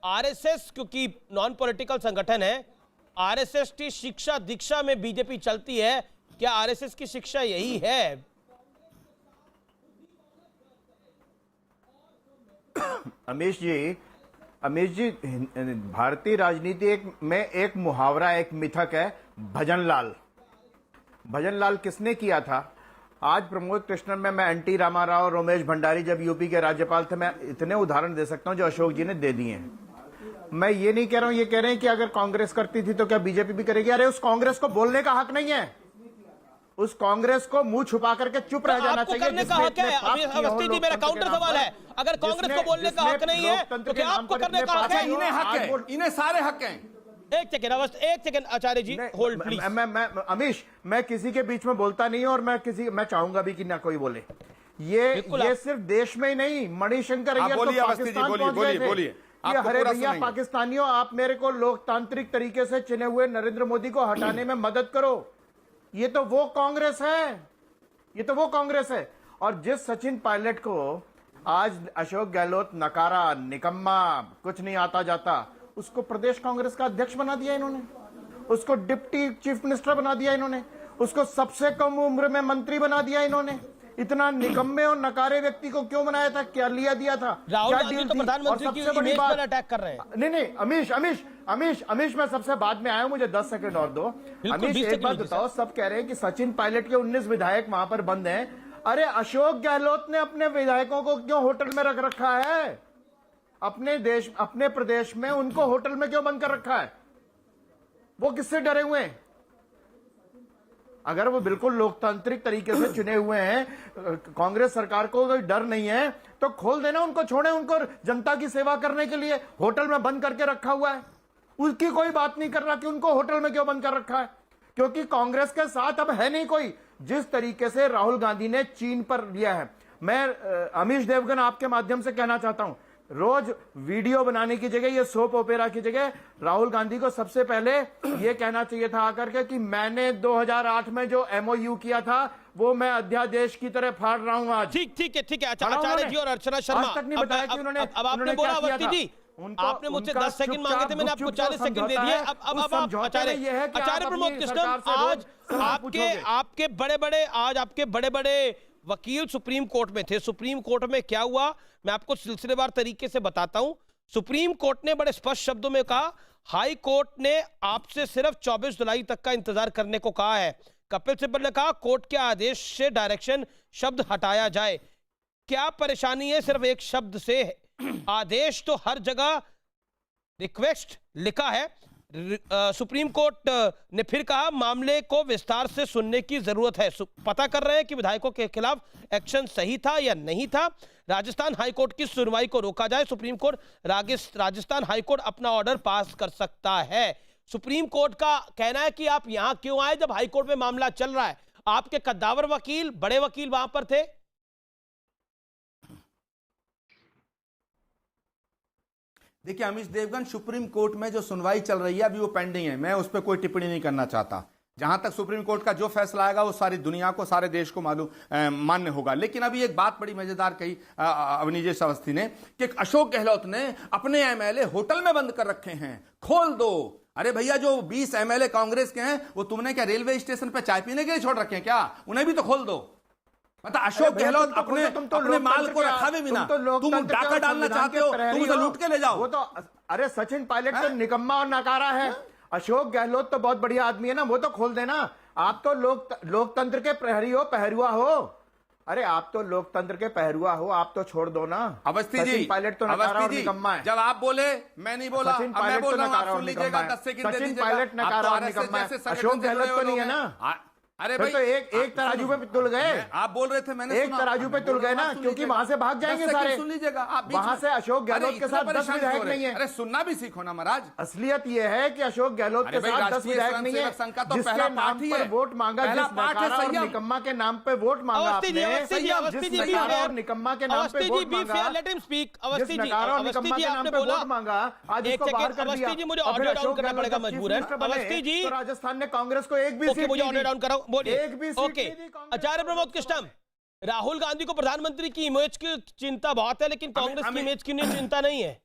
[SPEAKER 1] आरएसएस क्योंकि नॉन पॉलिटिकल संगठन है, आरएसएस की शिक्षा दीक्षा में बीजेपी चलती है, क्या आरएसएस की शिक्षा यही है?
[SPEAKER 12] अमीश जी, भारतीय राजनीति में एक मुहावरा, एक मिथक है, भजन लाल किसने किया था? आज प्रमोद कृष्णन में मैं एनटी रामाराव, रमेश भंडारी जब यूपी के राज्यपाल थे, मैं इतने उदाहरण दे सकता हूं जो अशोक जी ने दे दिए हैं। मैं ये नहीं कह रहा हूं, ये कह रहे हैं कि अगर कांग्रेस करती थी तो क्या बीजेपी भी करेगी? अरे उस कांग्रेस को बोलने का हक नहीं है, उस कांग्रेस को मुंह छुपा करके चुप रह जाना चाहिए।
[SPEAKER 1] करने का हक है। अवस्थी जी, मेरा काउंटर सवाल है, अगर कांग्रेस को बोलने का हक नहीं है तो क्या आपको करने का हक है?
[SPEAKER 10] इन्हें हक है, इन्हें सारे हक हैं।
[SPEAKER 1] एक second Acharya ji, hold please.
[SPEAKER 12] Amish, मैं किसी के बीच में बोलता नहीं हूं और मैं चाहूंगा भी कि ना कोई बोले। ये सिर्फ देश में ही नहीं, मणिशंकर अय्यर तो पाकिस्तान पहुंच गए थे। अरे भैया पाकिस्तानियों, आप मेरे को लोकतांत्रिक तरीके से चुने हुए नरेंद्र मोदी को हटाने में मदद करो। ये तो वो कांग्रेस है, और जिस सचिन पायलट को आज अशोक गहलोत नकारा, निकम्मा, कुछ नहीं आता जाता, उसको प्रदेश कांग्रेस का अध्यक्ष बना दिया इन्होंने, उसको डिप्टी चीफ मिनिस्टर बना दिया इन्होंने, उसको सबसे कम उम्र में मंत्री बना दिया इन्होंने। इतना निकम्मे और नकारे व्यक्ति को क्यों बनाया था? क्या लिया दिया था?
[SPEAKER 1] राहुल
[SPEAKER 12] क्या
[SPEAKER 1] गांधी
[SPEAKER 12] डील
[SPEAKER 1] तो
[SPEAKER 12] थी?
[SPEAKER 1] प्रधानमंत्री की इमेज पर अटैक कर रहे हैं।
[SPEAKER 12] नहीं, अमीश, मैं सबसे बाद में आया हूं, मुझे 10 सेकंड और दो। अमीश, एक बात बताओ, सब कह रहे हैं कि सचिन पायलट के 19 विधायक वहां पर बंद हैं। अरे अशोक गहलोत ने अपने विधायकों को क्यों होटल में रख रखा है? अपने प्रदेश में उनको होटल में क्यों बंद कर रखा है? वो किससे डरे हुए हैं? अगर वो बिल्कुल लोकतांत्रिक तरीके से चुने हुए हैं, कांग्रेस सरकार को कोई डर नहीं है, तो खोल देना, उनको छोड़े, उनको जनता की सेवा करने के लिए होटल में बंद करके रखा हुआ है। उसकी कोई बात नहीं कर रहा कि उनको होटल में क्यों बंद कर रखा है, क्योंकि कांग्रेस के साथ अब है नहीं कोई। जिस तरीके से राहुल गांधी ने चीन पर लिया है, मैं अमीश देवगन आपके माध्यम से कहना चाहता हूं, रोज वीडियो बनाने की जगह, ये सोप ओपेरा की जगह, राहुल गांधी को सबसे पहले ये कहना चाहिए था आकर के कि मैंने 2008 में जो MOU किया था वो मैं अध्यादेश की तरह फाड़ रहा हूं आज।
[SPEAKER 1] ठीक है आचार्य जी और अर्चना शर्मा,
[SPEAKER 12] आज तक नहीं बताया कि उन्होंने
[SPEAKER 1] अब आपने बोला अवस्थी जी, आपने मुझसे 10 सेकंड मांगे थे, मैंने आपको 40 सेकंड दे दिए। अब आप आचार्य प्रमोद कृष्णम, आज आपके बड़े बड़े वकील सुप्रीम कोर्ट में थे। सुप्रीम कोर्ट में क्या हुआ, मैं आपको सिलसिलेवार तरीके से बताता हूं। सुप्रीम कोर्ट ने बड़े स्पष्ट शब्दों में कहा, हाई कोर्ट ने आपसे सिर्फ 24 जुलाई तक का इंतजार करने को कहा है। कपिल सिब्बल ने कहा, कोर्ट के आदेश से डायरेक्शन शब्द हटाया जाए। क्या परेशानी है सिर्फ एक शब्द से? आदेश तो हर जगह रिक्वेस्ट लिखा है। सुप्रीम कोर्ट ने फिर कहा, मामले को विस्तार से सुनने की जरूरत है। पता कर रहे हैं कि विधायकों के खिलाफ एक्शन सही था या नहीं था। राजस्थान हाईकोर्ट की सुनवाई को रोका जाए। सुप्रीम कोर्ट राजस्थान हाईकोर्ट अपना ऑर्डर पास कर सकता है। सुप्रीम कोर्ट का कहना है कि आप यहां क्यों आए जब हाईकोर्ट में मामला चल रहा है? आपके कद्दावर वकील, बड़े वकील वहां पर थे।
[SPEAKER 10] देखिए अमीश देवगन, सुप्रीम कोर्ट में जो सुनवाई चल रही है अभी वो पेंडिंग है, मैं उस पर कोई टिप्पणी नहीं करना चाहता। जहां तक सुप्रीम कोर्ट का जो फैसला आएगा वो सारी दुनिया को, सारे देश को मालूम मान्य होगा। लेकिन अभी एक बात बड़ी मजेदार कही अवनीश अवस्थी ने कि अशोक गहलोत ने अपने एमएलए होटल में बंद कर रखे हैं, खोल दो। अरे भैया, जो 20 एमएलए कांग्रेस के हैं वो तुमने क्या रेलवे स्टेशन पर चाय पीने के लिए छोड़ रखे हैं क्या? उन्हें भी तो खोल दो। मतलब अशोक गहलोत अपने माल को रखा भी ना, तुम डाका डालना चाहते हो, तुम उसे लूट के ले जाओ।
[SPEAKER 12] वो तो, अरे सचिन पायलट तो निकम्मा और नकारा है। अशोक गहलोत तो बहुत बढ़िया आदमी है ना, वो तो खोल देना। आप तो लोकतंत्र के प्रहरी हो, पहरुआ हो। अरे आप तो लोकतंत्र के पहरुआ हो, आप तो छोड़ दो ना।
[SPEAKER 10] अवस्थी जी,
[SPEAKER 12] पायलट तो नकारा और निकम्मा है।
[SPEAKER 10] जब आप बोले, मैं नहीं बोला,
[SPEAKER 12] सचिन पायलट तो नकारा और निकम्मा है। सचिन पायलट नकारा और निकम्मा है, अशोक गहलोत तो नहीं है ना।
[SPEAKER 10] अरे भाई,
[SPEAKER 12] तो एक तराजू पे तुल गए।
[SPEAKER 10] आप बोल रहे थे, मैंने
[SPEAKER 12] एक तराजू पे तुल गए ना, क्योंकि वहां से भाग जाएंगे सारे।
[SPEAKER 10] सुन लीजिएगा आप,
[SPEAKER 12] वहां से अशोक गहलोत के साथ 10 विधायक नहीं है।
[SPEAKER 10] अरे सुनना भी सीखो ना महाराज।
[SPEAKER 12] असलियत यह है कि अशोक गहलोत के साथ 10 विधायक नहीं है। जिसके नाम पर वोट मांगा, जिस नकारा और निकम्मा के नाम पे वोट मांगा आपने, जिस नकारा और निकम्मा के नाम पे वोट मांगा, जिस नकारा और निकम्मा के नाम पे वोट मांगा, आज इसको बाहर कर दिया।
[SPEAKER 1] मुझे ऑर्डर डाउन करना पड़ेगा मजबूरन। अवस्थी जी,
[SPEAKER 12] राजस्थान ने कांग्रेस को एक भी सीट
[SPEAKER 1] मुझे ऑर्डर डाउन कराओ, बोलिए।
[SPEAKER 12] एक भी
[SPEAKER 1] ओके, आचार्य प्रमोद कृष्णम, राहुल गांधी को प्रधानमंत्री की इमेज की चिंता बहुत है, लेकिन कांग्रेस की इमेज की चिंता नहीं है,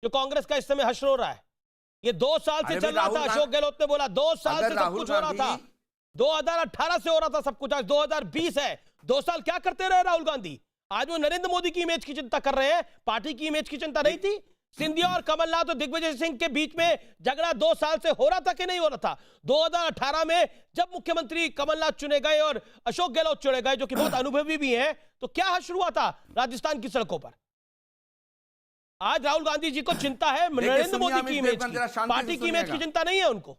[SPEAKER 1] जो कांग्रेस का इस समय हश्र हो रहा है। ये 2 साल से चल रहा था। अशोक गहलोत ने बोला 2 साल से सब कुछ हो रहा था। 2018 से हो रहा था सब कुछ, आज 2020 है। 2 साल क्या करते रहे राहुल गांधी? आज वो नरेंद्र मोदी की इमेज की चिंता कर रहे हैं, पार्टी की इमेज की चिंता नहीं थी। सिंधिया और कमलनाथ और दिग्विजय सिंह के बीच में झगड़ा 2 साल से हो रहा था कि नहीं हो रहा था? 2018 में जब मुख्यमंत्री कमलनाथ चुने गए और अशोक गहलोत चुने गए, जो कि बहुत अनुभवी भी हैं, तो क्या हश्र हुआ था राजस्थान की सड़कों पर? आज राहुल गांधी जी को चिंता है नरेंद्र मोदी की इमेज की, पार्टी की इमेज की चिंता नहीं है उनको।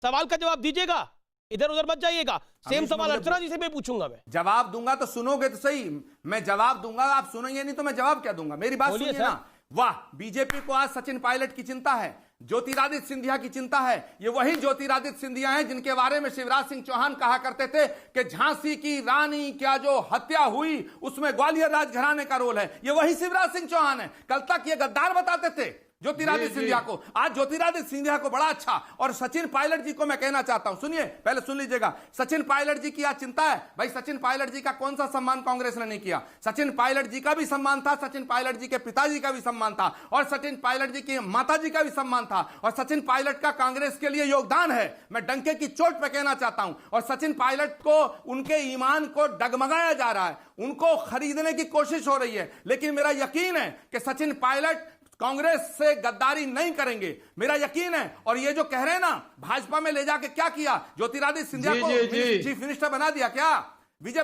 [SPEAKER 1] सवाल का जवाब दीजिएगा, इधर उधर मत जाइएगा। सेम सवाल अर्चना जी से भी पूछूंगा। मैं जवाब
[SPEAKER 10] दूंगा तो सुनोगे तो सही, मैं जवाब दूंगा, आप सुनेंगे नहीं तो मैं जवाब क्या दूंगा? मेरी बात सुनिए ना। वाह, बीजेपी को आज सचिन पायलट की चिंता है, ज्योतिरादित्य सिंधिया की चिंता है। ये वही ज्योतिरादित्य सिंधिया हैं जिनके बारे में शिवराज सिंह चौहान कहा करते थे कि झांसी की रानी क्या जो हत्या हुई उसमें ग्वालियर राजघराने का रोल है। ये वही शिवराज सिंह चौहान है। कल तक ये गद्दार बताते थे ज्योतिरादित्य सिंधिया को, आज ज्योतिरादित्य सिंधिया को बड़ा अच्छा। और सचिन पायलट जी को मैं कहना चाहता हूं, सुनिए, पहले सुन लीजिएगा। सचिन पायलट जी की आज चिंता है। भाई, सचिन पायलट जी का कौन सा सम्मान कांग्रेस ने नहीं किया? सचिन पायलट जी का भी सम्मान था, सचिन पायलट जी के पिताजी का भी सम्मान था, और सचिन पायलट जी की माता जी का भी सम्मान था, और सचिन पायलट का कांग्रेस के लिए योगदान है। मैं डंके की चोट पे कहना चाहता हूं। और सचिन पायलट को, उनके ईमान को डगमगाया जा रहा है, उनको खरीदने की कोशिश हो रही है। लेकिन मेरा यकीन है कि सचिन पायलट कांग्रेस से गद्दारी नहीं करेंगे, मेरा यकीन है। और ये जो कह रहे हैं ना, भाजपा में ले जाके क्या किया? ज्योतिरादित्य सिंधिया को चीफ मिनिस्टर बना दिया क्या? विजय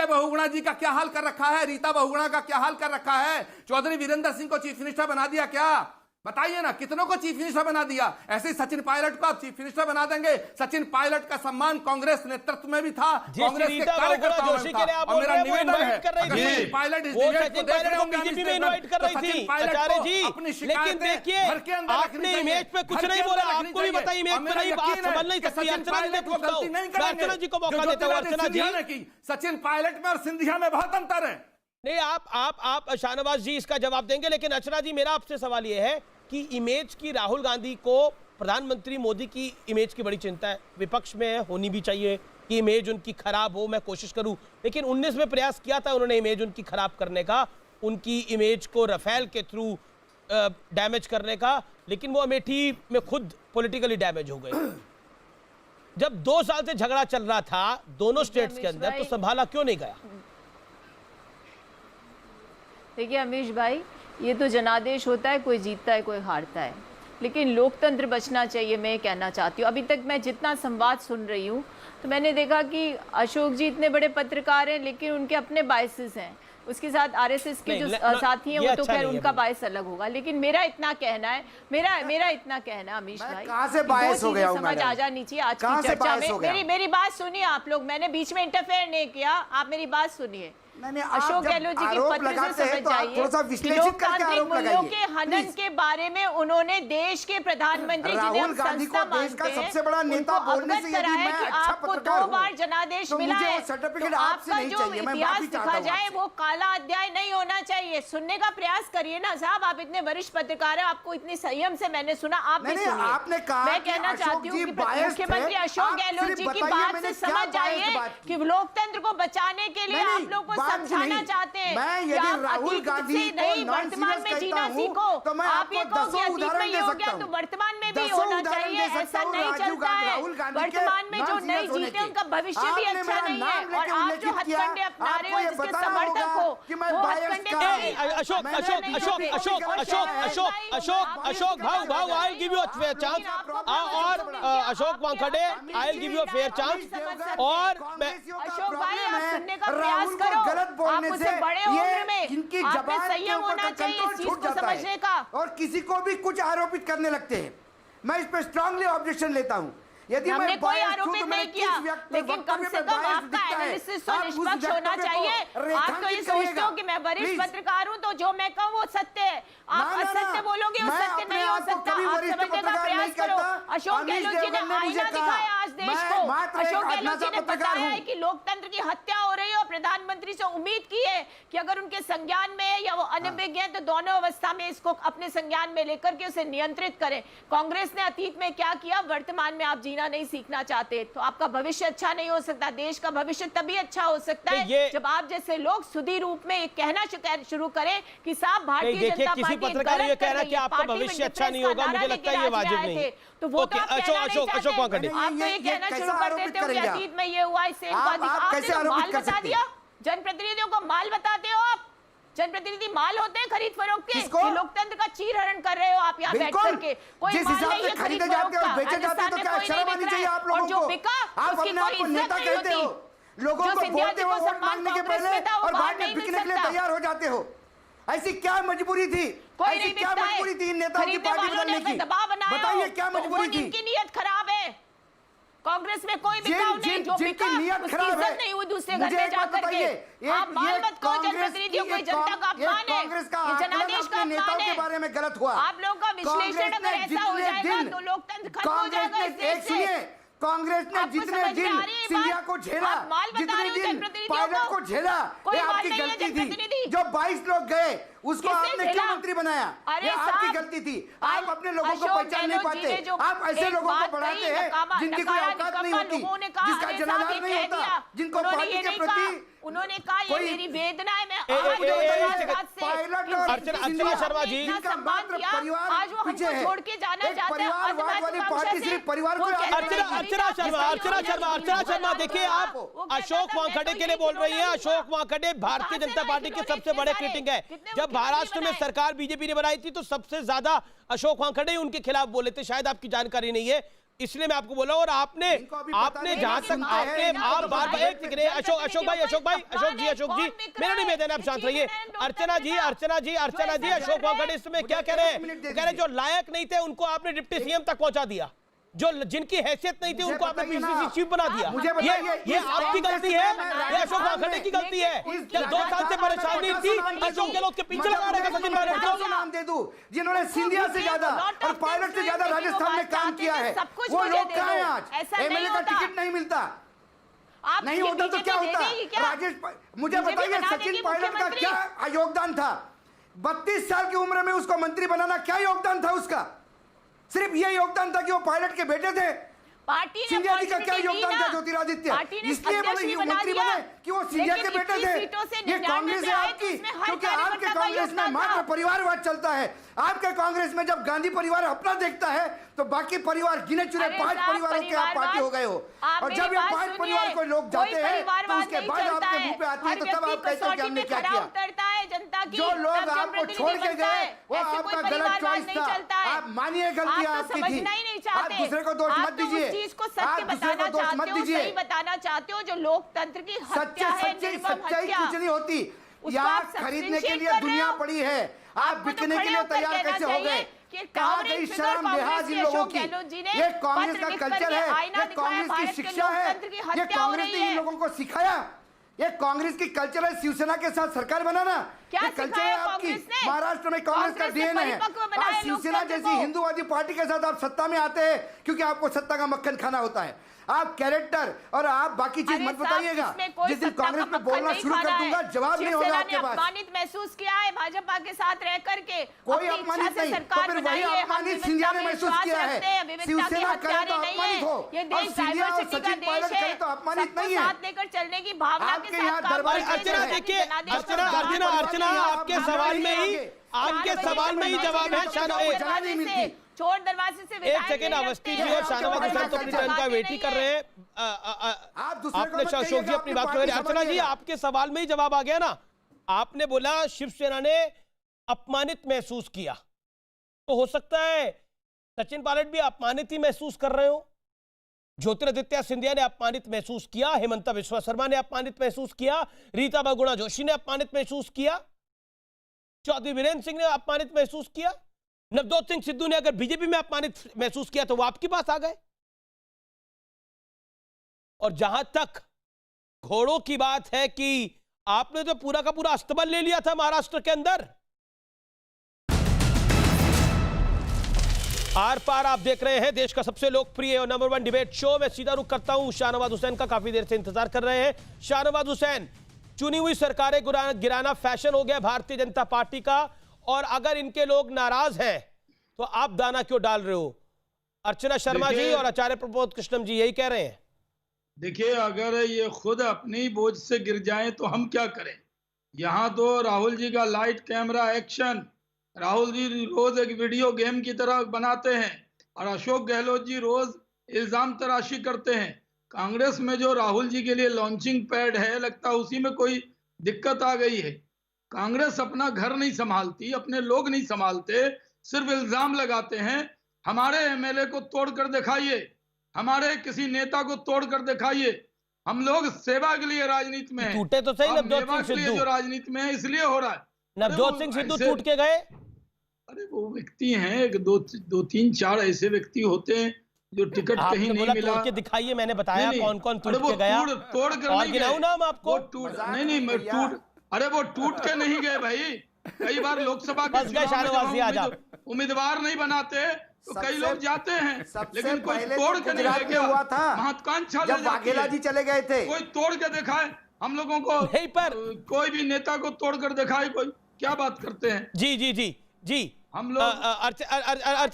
[SPEAKER 10] बहुगुणा जी का क्या हाल कर रखा है? रीता बहुगुणा का क्या हाल कर रखा है? चौधरी वीरेंद्र सिंह को चीफ मिनिस्टर बना दिया क्या? बताइए ना, कितनों को चीफ मिनिस्टर बना दिया? ऐसे ही सचिन पायलट को आप चीफ मिनिस्टर बना देंगे। सचिन पायलट का सम्मान कांग्रेस नेतृत्व में भी था, कांग्रेस के कार्यकर्ताओं में था। और मेरा निवेदन है कि सचिन पायलट इस डिबेट को देख रहे होंगे,
[SPEAKER 1] बीजेपी में इनवाइट कर रही थी आचार्य जी। लेकिन देखिए, आपने इमेज पे कुछ नहीं बोला, आपको भी बताइए इमेज पे नहीं बात समझ नहीं सकती। अर्चना जी ने पूछता हूं, अर्चना जी को मौका देता हूं। अर्चना जी,
[SPEAKER 10] सचिन पायलट में और सिंधिया में बहुत अंतर है।
[SPEAKER 1] नहीं, आप शाहनवाज जी इसका जवाब देंगे, लेकिन अर्चना जी, मेरा आपसे सवाल यह है कि इमेज की, राहुल गांधी को प्रधानमंत्री मोदी की इमेज की बड़ी चिंता है, विपक्ष में होनी भी चाहिए कि इमेज उनकी खराब हो, मैं कोशिश करूं। लेकिन 19 में प्रयास किया था उन्होंने इमेज उनकी खराब करने का, उनकी इमेज को राफेल के थ्रू डैमेज करने का, लेकिन वो अमेठी में खुद पॉलिटिकली डैमेज हो गए। जब 2 साल से झगड़ा चल रहा था दोनों स्टेट्स के अंदर, तो संभाला क्यों नहीं गया?
[SPEAKER 9] देखिए अमीश भाई, ये तो जनादेश होता है, कोई जीतता है कोई हारता है, लेकिन लोकतंत्र बचना चाहिए। मैं कहना चाहती हूँ, अभी तक मैं जितना संवाद सुन रही हूँ तो मैंने देखा कि अशोक जी इतने बड़े पत्रकार हैं, लेकिन उनके अपने बायसेस हैं। उसके साथ आरएसएस के जो साथी हैं वो तो खैर उनका बायस अलग होगा, लेकिन मेरा इतना कहना है, मेरा इतना कहना है अमीश भाई,
[SPEAKER 11] कहां से बायस हो गया हूं?
[SPEAKER 9] समझ आ जानी चाहिए आज की चर्चा में। मेरी बात सुनिए आप लोग, मैंने बीच में इंटरफेयर नहीं किया, आप मेरी बात सुनिए। अशोक गहलोत जी की पत्र से समझ जाइए कि लोकतांत्रिक मूल्यों के हनन के बारे में उन्होंने देश के प्रधानमंत्री जिन्हें हम संस्था मानते हैं सबसे बड़ा नेता बोलने से यदि मैं कि आपको 2 बार जनादेश मिला है, तो आपका जो इतिहास लिखा जाए वो काला अध्याय नहीं होना चाहिए। सुनने का प्रयास करिए ना साहब, आप इतने वरिष्ठ पत्रकार हैं, आपको इतनी संयम से मैंने सुना, आप भी सुनिए। मैं कहना चाहती हूँ कि मुख्यमंत्री अशोक गहलोत जी की बात से समझ जाइए कि लोकतंत्र को बचाने के लिए आप लोग को समझाना चाहते हैं कि आप अतीत से नहीं वर्तमान में जीना सीखो। आप ये कहो कि अतीत में ये हो गया तो वर्तमान में भी होना चाहिए, ऐसा नहीं चलता है। वर्तमान में जो नहीं जीते उनका भविष्य भी अच्छा नहीं है, और आप जो हथकंडे अपना रहे हो जिसके समर्थक हो वो हथकंडे।
[SPEAKER 1] अशोक भाऊ, I will give you a fair chance, और Ashok Wankhede I will give you a fair chance. और
[SPEAKER 9] अशोक भाई आप सुनने का प्रयास करो, आप उससे बड़े उम्र में
[SPEAKER 11] इनकी
[SPEAKER 9] आप में
[SPEAKER 11] जबान के
[SPEAKER 9] संयम
[SPEAKER 11] ऊपर
[SPEAKER 9] होना चाहिए इस चीज को समझने का।
[SPEAKER 11] और किसी को भी कुछ आरोपित करने लगते हैं, मैं इस पे स्ट्रांगली ऑब्जेक्शन लेता हूं। यदि
[SPEAKER 9] हमने कोई आरोपित नहीं किया, लेकिन कम से कम आपका एनालिसिस तो निष्पक्ष होना चाहिए। आप तो ये सोचते हो कि मैं वरिष्ठ पत्रकार हूं तो जो मैं कहूं वो सत्य है, आप असत्य बोलोगे वो सत्य नहीं हो सकता। आप समझने का प्रयास करो। अशोक गहलोत जी ने आईना दिखाया आज देश को। अशोक गहलोत जी ने बताया है कि लोकतंत्र की हत्या हो रही है, और प्रधानमंत्री से उम्मीद की है कि अगर उनके संज्ञान में है या वो अनभिज्ञ है तो दोनों अवस्था में इसको अपने संज्ञान में लेकर के उसे नियंत्रित करें। कांग्रेस ने अतीत में क्या किया, वर्तमान में आप जीना नहीं सीखना चाहते तो आपका भविष्य अच्छा नहीं हो सकता। देश का भविष्य तभी अच्छा हो सकता है जब आप जैसे लोग सुधी रूप में कहना शुरू करें कि साहब भारतीय जनता पार्टी
[SPEAKER 1] पत्रकार ये कह रहा है कि आपका भविष्य अच्छा नहीं होगा, मुझे लगता है ये वाजिब नहीं।
[SPEAKER 9] तो वो तो
[SPEAKER 1] अशोक वानखेड़े
[SPEAKER 9] आप तो ये कहना शुरू कर देते हो कि अतीत में ये हुआ, इससे आपने माल बता दिया, जनप्रतिनिधियों को माल बताते हो आप। जनप्रतिनिधि माल होते हैं खरीद फरोख्त के, लोकतंत्र का चीरहरण कर रहे हो आप यहाँ बैठ करके। कोई माल नहीं है खरीद फरोख्त का, राजस्थान में कोई नहीं बिक रहा है, और जो बिका उसकी कोई इज्जत नहीं होती।
[SPEAKER 11] लोगों को बोलते हो वोट मांगने के पहले और बाद में बिकने के लिए तैयार हो जाते हो। ऐसी क्या मजबूरी थी, ऐसी क्या मजबूरी थी इन नेताओं की पार्टी बदलने की? बताइए क्या मजबूरी थी?
[SPEAKER 9] इनकी नीयत खराब है। कांग्रेस में कोई बिकाऊ नहीं, जो बिका उसकी इज्जत नहीं हुई दूसरे घर में जाकर के। आप माल मत कहो जनप्रतिनिधियों को, जनता का अपमान है, जनादेश का अपमान है।
[SPEAKER 11] बारे में गलत हुआ।
[SPEAKER 9] आप लोगों का विश्लेषण अगर ऐसा हो जाएगा तो लोकतंत्र खत्म हो जाएगा इस देश से।
[SPEAKER 11] कांग्रेस ने जितने दिन सिंधिया को झेला, जितने दिन पायलट को झेला, ये आपकी गलती थी। जो 22 लोग गए उसको आपने क्यों मंत्री बनाया, ये आपकी गलती थी। आप अपने लोगों को पहचान नहीं पाते, आप ऐसे लोगों को बढ़ाते हैं जिनकी कोई औकात नहीं होती, जिसका जनाधार नहीं होता, जिनको पार्टी के प्रति
[SPEAKER 9] उन्होंने कहा ये मेरी वेदना है। मैं
[SPEAKER 1] अर्चना शर्मा जी
[SPEAKER 11] जिनका मात्र परिवार
[SPEAKER 9] आज वो हमको छोड़ के जाना चाहते हैं।
[SPEAKER 11] परिवारवाद वाली पार्टी सिर्फ परिवार को।
[SPEAKER 1] अर्चना शर्मा देखिए, आप अशोक वानखेड़े के लिए बोल रही हैं। अशोक वानखेड़े भारतीय जनता पार्टी के सबसे बड़े क्रिटिक है। जब महाराष्ट्र में सरकार बीजेपी ने बनाई थी तो सबसे ज्यादा अशोक वानखेड़े उनके खिलाफ बोले थे, शायद आपकी जानकारी नहीं है इसलिए मैं आपको बोला। और आपने जहां तक आप बार एक अशोक जी मेरा नहीं देना, आप शांत रहिए। अर्चना जी अशोक वानखेड़े इस समय क्या कह रहे हैं? कह रहे जो लायक नहीं थे उनको आपने डिप्टी सीएम तक पहुंचा दिया, जो जिनकी हैसियत नहीं थी उनको आपने पीसीसी चीफ बना दिया। ये आपकी गलती है, ये अशोक वानखेड़े की गलती है। जब 2 साल से परेशानी थी अशोक गहलोत के पीछे लगा रहे सचिन पायलट को।
[SPEAKER 11] नाम दे दूं जिन्होंने सिंधिया से ज्यादा और पायलट से ज्यादा राजस्थान में काम किया है, वो लोग कहां हैं आज? एमएलए का टिकट नहीं मिलता, नहीं होता तो क्या होता? राजेश, मुझे बताइए सचिन पायलट का क्या योगदान था? 32 साल की उम्र में उसको मंत्री बनाना क्या योगदान था उसका? सिर्फ ये योगदान था कि वो पायलट के बेटे थे,
[SPEAKER 9] पार्टी ने
[SPEAKER 11] सिंधिया जी का क्या
[SPEAKER 9] opportunity दी
[SPEAKER 11] योगदान
[SPEAKER 9] ना।
[SPEAKER 11] था ज्योतिरादित्य?
[SPEAKER 9] पार्टी ने
[SPEAKER 11] इसलिए
[SPEAKER 9] अध्यक्ष भी बना
[SPEAKER 11] मंत्री
[SPEAKER 9] दिया।
[SPEAKER 11] बने कि वो सिंधिया के
[SPEAKER 9] लेकिन
[SPEAKER 11] बेटे
[SPEAKER 9] 21
[SPEAKER 11] थे।
[SPEAKER 9] सीटों से
[SPEAKER 11] ये
[SPEAKER 9] 99
[SPEAKER 11] कांग्रेस
[SPEAKER 9] में
[SPEAKER 11] है
[SPEAKER 9] आए,
[SPEAKER 11] आपकी,
[SPEAKER 9] तो उसमें हर
[SPEAKER 11] क्योंकि
[SPEAKER 9] कार्यकर्ता
[SPEAKER 11] आपके
[SPEAKER 9] का
[SPEAKER 11] कांग्रेस में
[SPEAKER 9] योगदान
[SPEAKER 11] मात्र
[SPEAKER 9] था।
[SPEAKER 11] परिवारवाद चलता है। आपके कांग्रेस में जब गांधी परिवार अपना देखता है तो बाकी परिवार गिने चुने
[SPEAKER 9] अरे
[SPEAKER 11] 5
[SPEAKER 9] साहब,
[SPEAKER 11] परिवारों के आप पार्टी हो गए हो।
[SPEAKER 9] आप
[SPEAKER 11] और
[SPEAKER 9] मेरी
[SPEAKER 11] जब ये
[SPEAKER 9] बात
[SPEAKER 11] 5
[SPEAKER 9] सुनिए,
[SPEAKER 11] परिवार को लोग जाते
[SPEAKER 9] कोई
[SPEAKER 11] हैं तो
[SPEAKER 9] परिवारवाद
[SPEAKER 11] उसके
[SPEAKER 9] नहीं
[SPEAKER 11] बाद
[SPEAKER 9] चलता
[SPEAKER 11] आपके
[SPEAKER 9] है।
[SPEAKER 11] मुंह पे आती है
[SPEAKER 9] हर
[SPEAKER 11] तो तब
[SPEAKER 9] व्यक्ति
[SPEAKER 11] आप कहते हैं कि
[SPEAKER 9] कसौटी
[SPEAKER 11] हमने
[SPEAKER 9] में
[SPEAKER 11] क्या
[SPEAKER 9] खरा
[SPEAKER 11] किया।
[SPEAKER 9] उतरता है जनता की,
[SPEAKER 11] जो लोग
[SPEAKER 9] तब
[SPEAKER 11] आपको
[SPEAKER 9] जनप्रतिनिधि
[SPEAKER 11] छोड़ के
[SPEAKER 9] बनता
[SPEAKER 11] गए
[SPEAKER 9] है।
[SPEAKER 11] वो
[SPEAKER 9] ऐसे कोई
[SPEAKER 11] आपका गलत
[SPEAKER 9] परिवारवाद
[SPEAKER 11] चॉइस
[SPEAKER 9] नहीं
[SPEAKER 11] था।
[SPEAKER 9] चलता है।
[SPEAKER 11] आप मानिए गलती
[SPEAKER 9] आप तो
[SPEAKER 11] आपकी थी।
[SPEAKER 9] समझना ही नहीं चाहते।
[SPEAKER 11] आप दूसरे को दोष
[SPEAKER 9] आप
[SPEAKER 11] मत
[SPEAKER 9] तो
[SPEAKER 11] दीजिए।
[SPEAKER 9] उस चीज को
[SPEAKER 11] आप
[SPEAKER 9] सत्य
[SPEAKER 11] दूसरे को
[SPEAKER 9] बताना
[SPEAKER 11] दोष मत
[SPEAKER 9] चाहते हो,
[SPEAKER 11] दीजिए।
[SPEAKER 9] सही बताना चाहते हो, जो लोकतंत्र की हत्या है, निर्मम
[SPEAKER 11] सच्चाई
[SPEAKER 9] हत्या।
[SPEAKER 11] कुछ नहीं होती।
[SPEAKER 9] उसको
[SPEAKER 11] यहाँ
[SPEAKER 9] आप
[SPEAKER 11] खरीदने के
[SPEAKER 9] substantiate
[SPEAKER 11] लिए
[SPEAKER 9] कर रहे
[SPEAKER 11] दुनिया
[SPEAKER 9] हो।
[SPEAKER 11] पड़ी है। आप
[SPEAKER 9] आपको तो
[SPEAKER 11] बिकने के
[SPEAKER 9] खड़े
[SPEAKER 11] लिए
[SPEAKER 9] होकर
[SPEAKER 11] तैयार
[SPEAKER 9] कहना
[SPEAKER 11] कैसे हो
[SPEAKER 9] चाहिए
[SPEAKER 11] गए?
[SPEAKER 9] कि
[SPEAKER 11] कहाँ
[SPEAKER 9] towering
[SPEAKER 11] गई
[SPEAKER 9] figure
[SPEAKER 11] शर्म
[SPEAKER 9] कांग्रेस
[SPEAKER 11] लिहाज
[SPEAKER 9] के
[SPEAKER 11] इन लोगों
[SPEAKER 9] अशोक
[SPEAKER 11] की?
[SPEAKER 9] गहलोत जी ने
[SPEAKER 11] ये कांग्रेस
[SPEAKER 9] पत्र
[SPEAKER 11] का
[SPEAKER 9] लिख
[SPEAKER 11] कल्चर
[SPEAKER 9] करके
[SPEAKER 11] है,
[SPEAKER 9] आईना
[SPEAKER 11] ये
[SPEAKER 9] दिखाया,
[SPEAKER 11] कांग्रेस की
[SPEAKER 9] भारत के
[SPEAKER 11] शिक्षा है,
[SPEAKER 9] लोकतंत्र की
[SPEAKER 11] ये
[SPEAKER 9] हत्या हो
[SPEAKER 11] कांग्रेस
[SPEAKER 9] रही
[SPEAKER 11] ने इन
[SPEAKER 9] है।
[SPEAKER 11] लोगों को सिखाया। ये कांग्रेस की कल्चर है शिवसेना के साथ सरकार बनाना।
[SPEAKER 9] क्या
[SPEAKER 11] ये कल्चर
[SPEAKER 9] सिखाया
[SPEAKER 11] है आपकी।
[SPEAKER 9] कांग्रेस ने?
[SPEAKER 11] महाराष्ट्र में कांग्रेस का
[SPEAKER 9] कांग्रेस ने
[SPEAKER 11] डीएनए है।
[SPEAKER 9] परिपक्व बनाया
[SPEAKER 11] आज शिवसेना
[SPEAKER 9] लोकतंत्र
[SPEAKER 11] जैसी
[SPEAKER 9] को।
[SPEAKER 11] हिंदूवादी पार्टी के साथ आप सत्ता में आते हैं क्योंकि आपको सत्ता का मक्खन खाना होता है। आप कैरेक्टर और आप बाकी चीज
[SPEAKER 9] अरे
[SPEAKER 11] मत
[SPEAKER 9] साहब,
[SPEAKER 11] बताइएगा।
[SPEAKER 9] इसमें कोई
[SPEAKER 11] जिस दिन
[SPEAKER 9] सत्ता
[SPEAKER 11] कांग्रेस
[SPEAKER 9] का
[SPEAKER 11] में
[SPEAKER 9] मक्खन
[SPEAKER 11] बोलना
[SPEAKER 9] नहीं
[SPEAKER 11] शुरू कर
[SPEAKER 9] खाना
[SPEAKER 11] दूंगा
[SPEAKER 9] है।
[SPEAKER 11] जवाब नहीं होगा
[SPEAKER 9] शिवसेना
[SPEAKER 11] आपके
[SPEAKER 9] ने
[SPEAKER 11] पास।
[SPEAKER 9] अपमानित महसूस किया है भाजपा के साथ रह करके।
[SPEAKER 11] कोई
[SPEAKER 9] अपनी
[SPEAKER 11] अपमानित
[SPEAKER 9] इच्छा से
[SPEAKER 11] नहीं,
[SPEAKER 9] सरकार
[SPEAKER 11] तो फिर
[SPEAKER 9] बनाई
[SPEAKER 11] वही
[SPEAKER 9] है, हम
[SPEAKER 11] अपमानित
[SPEAKER 9] विविधता
[SPEAKER 11] सिंधिया ने
[SPEAKER 9] में
[SPEAKER 11] महसूस
[SPEAKER 9] विश्वास
[SPEAKER 11] किया है।
[SPEAKER 9] रखते हैं, विविधता की
[SPEAKER 11] शिवसेना करे
[SPEAKER 9] हत्यारे
[SPEAKER 11] तो
[SPEAKER 9] नहीं
[SPEAKER 11] अपमानित हो
[SPEAKER 9] है। ये
[SPEAKER 11] और
[SPEAKER 9] देश
[SPEAKER 11] सिंधिया और
[SPEAKER 9] डाइवर्सिटी का
[SPEAKER 11] सचिन
[SPEAKER 9] देश
[SPEAKER 11] पायलट करे
[SPEAKER 9] है।
[SPEAKER 11] तो अपमानित
[SPEAKER 9] सबको
[SPEAKER 11] नहीं है।
[SPEAKER 9] साथ लेकर चलने की भावना के
[SPEAKER 11] आपके
[SPEAKER 9] साथ
[SPEAKER 11] यहाँ
[SPEAKER 9] काम
[SPEAKER 11] दरबार
[SPEAKER 9] करते हैं।
[SPEAKER 1] अर्चना देखिए, अर्चना आपके सवाल में ही जवाब है। शाहनवाज
[SPEAKER 9] चोर दरवाजे से
[SPEAKER 1] एक सेकेंड, अवस्थी जी और शाहनवाज हुसैन तो अपनी टर्न का वेट ही कर रहे हैं। आपने अशोक जी अपनी बात कर रहे हैं। अर्चना जी, आपके सवाल में ही जवाब आ गया ना। आपने बोला शिवसेना ने अपमानित महसूस किया, तो हो सकता है सचिन पायलट भी अपमानित ही महसूस कर रहे हो। ज्योतिरादित्य सिंधिया ने अपमानित महसूस किया, हेमंता बिस्वा शर्मा ने अपमानित महसूस किया, रीता बहुगुणा जोशी ने अपमानित महसूस किया, चौधरी वीरेंद्र सिंह ने अपमानित महसूस किया, नवजोत सिंह सिद्धू ने अगर बीजेपी में अपमानित महसूस किया तो वो आपके पास आ गए। और जहां तक घोड़ों की बात है कि आपने तो पूरा का पूरा अस्तबल ले लिया था महाराष्ट्र के अंदर। आर पार आप देख रहे हैं, देश का सबसे लोकप्रिय और नंबर 1 डिबेट शो। मैं सीधा रुख करता हूं शाहनवाज हुसैन का, काफी देर से इंतजार कर रहे हैं। शाहनवाज हुसैन, चुनी हुई सरकारें गिराना फैशन हो गया भारतीय जनता पार्टी का, और अगर इनके लोग नाराज हैं तो आप दाना क्यों डाल रहे हो? अर्चना शर्मा जी और आचार्य प्रबोध कृष्णम जी यही कह रहे हैं।
[SPEAKER 8] देखिए, अगर ये खुद अपनी बोझ से गिर जाएं तो हम क्या करें? यहाँ तो राहुल जी का light camera action, Rahul ji रोज एक वीडियो गेम की तरह बनाते हैं और अशोक गहलोत जी रोज इल्जाम तराशी करते हैं। कांग्रेस में जो राहुल जी के लिए लॉन्चिंग पैड है, लगता है उसी में कोई दिक्कत आ गई है। कांग्रेस अपना घर नहीं संभालती, अपने लोग नहीं संभालते, सिर्फ इल्जाम लगाते हैं। हमारे एमएलए को तोड़ कर दिखाइए, हमारे किसी नेता को तोड़ कर दिखाइए। हम लोग सेवा के लिए राजनीति में हैं।
[SPEAKER 1] टूटे तो सही नवजोत सिंह
[SPEAKER 8] के लिए
[SPEAKER 1] सिद्धू,
[SPEAKER 8] जो राजनीति में है इसलिए हो रहा है।
[SPEAKER 1] नवजोत सिंह सिद्धू टूट के गए।
[SPEAKER 8] अरे वो व्यक्ति हैं, दो तीन चार ऐसे व्यक्ति होते हैं जो टिकट कहीं नहीं मिला।
[SPEAKER 1] तोड़ के दिखाइए, मैंने बताया कौन कौन टूट के गया।
[SPEAKER 8] तोड़ कर
[SPEAKER 1] और गिनाऊं नाम आपको?
[SPEAKER 8] नहीं, अरे वो टूट के नहीं गए भाई। कई बार लोकसभा के उम्मीदवार नहीं बनाते तो कई लोग जाते हैं, लेकिन कोई तोड़ के नहीं गया।
[SPEAKER 11] हुआ था
[SPEAKER 8] महत्वाकांक्षा
[SPEAKER 11] जब वाघेला जी चले गए थे।
[SPEAKER 8] कोई तोड़ के दिखाए हम लोगों को,
[SPEAKER 1] यहीं पर
[SPEAKER 8] कोई भी नेता को तोड़ कर दिखाए। कोई क्या बात करते हैं?
[SPEAKER 1] जी जी जी जी,
[SPEAKER 8] हम लोग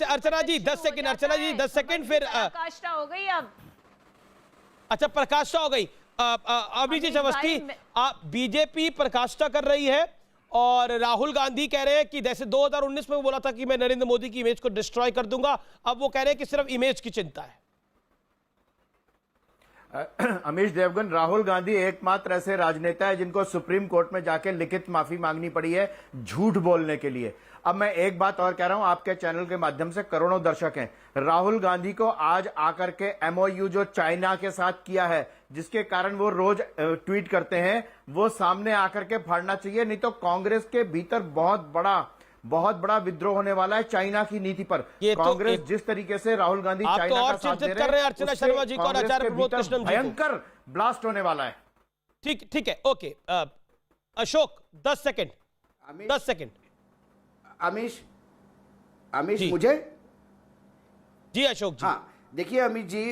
[SPEAKER 1] अर्चना जी 10 सेकंड, अर्चना जी 10 सेकंड, फिर
[SPEAKER 9] प्रकाष्ठा हो गई अब।
[SPEAKER 1] अच्छा, प्रकाष्ठा हो गई। अभिजीत अवस्थी, बीजेपी प्रकाष्ठा कर रही है और राहुल गांधी कह रहे हैं कि जैसे 2019 में वो बोला था कि मैं नरेंद्र मोदी की इमेज को डिस्ट्रॉय कर दूंगा, अब वो कह रहे हैं कि सिर्फ इमेज की चिंता है।
[SPEAKER 12] अमीश देवगन, राहुल गांधी एकमात्र ऐसे राजनेता है जिनको सुप्रीम कोर्ट में जाके लिखित माफी मांगनी पड़ी है झूठ बोलने के लिए। अब मैं एक बात और कह रहा हूं, आपके चैनल के माध्यम से करोड़ों दर्शक हैं। राहुल गांधी को आज आकर के एमओयू जो चाइना के साथ किया है, जिसके कारण वो रोज ट्वीट करते हैं, वो सामने आकर के फाड़ना चाहिए। नहीं तो कांग्रेस के भीतर बहुत बड़ा विद्रोह होने वाला है चाइना की नीति पर। कांग्रेस जिस तरीके से राहुल गांधी चाइना का साथ दे रहे हैं,
[SPEAKER 1] अर्चना शर्मा जी को और आचार्य प्रबोध कृष्णम जी को
[SPEAKER 12] भयंकर ब्लास्ट होने वाला है।
[SPEAKER 1] ठीक है, okay. Ashok 10 second, 10 second.
[SPEAKER 11] Amish मुझे
[SPEAKER 1] जी, अशोक जी।
[SPEAKER 11] हाँ, देखिए अमीश जी,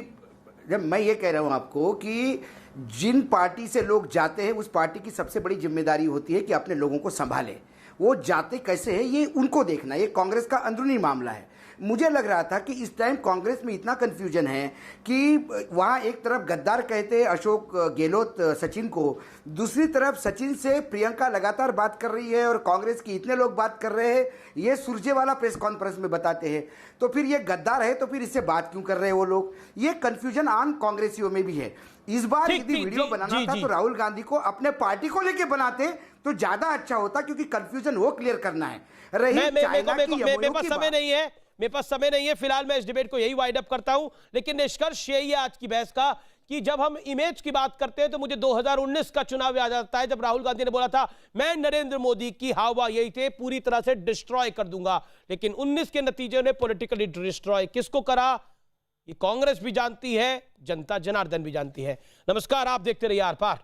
[SPEAKER 11] जब मैं ये कह रहा हूं आपको कि जिन पार्टी से लोग जाते हैं उस पार्टी की सबसे बड़ी जिम्मेदारी होती है कि अपने लोगों को संभाले। वो जाते कैसे हैं ये उनको देखना, ये कांग्रेस का अंदरूनी मामला है। मुझे लग रहा था कि इस टाइम कांग्रेस में इतना कंफ्यूजन है कि वहां एक तरफ गद्दार कहते अशोक गहलोत सचिन को, दूसरी तरफ सचिन से प्रियंका लगातार बात कर रही है और कांग्रेस की इतने लोग बात कर रहे हैं, ये सुरजेवाला प्रेस कॉन्फ्रेंस में बताते हैं। तो फिर ये गद्दार है तो फिर इससे बात क्यों कर रहे हैं वो लोग? ये कंफ्यूजन आम कांग्रेसियों में भी है। इस बार यदि वीडियो बनाना था तो राहुल गांधी को अपने पार्टी को लेके बनाते तो ज्यादा अच्छा होता, क्योंकि कंफ्यूजन वो क्लियर करना है।
[SPEAKER 1] मेरे पास समय नहीं है, फिलहाल मैं इस डिबेट को यही वाइड अप करता हूं। लेकिन निष्कर्ष यही है आज की बहस का कि जब हम इमेज की बात करते हैं तो मुझे 2019 का चुनाव याद आता है, जब राहुल गांधी ने बोला था मैं नरेंद्र मोदी की हावा यही थे पूरी तरह से डिस्ट्रॉय कर दूंगा। लेकिन 19 के नतीजे ने पॉलिटिकली डिस्ट्रॉय किसको करा, ये कांग्रेस भी जानती है, जनता जनार्दन भी जानती है। नमस्कार, आप देखते रहिए आर पार।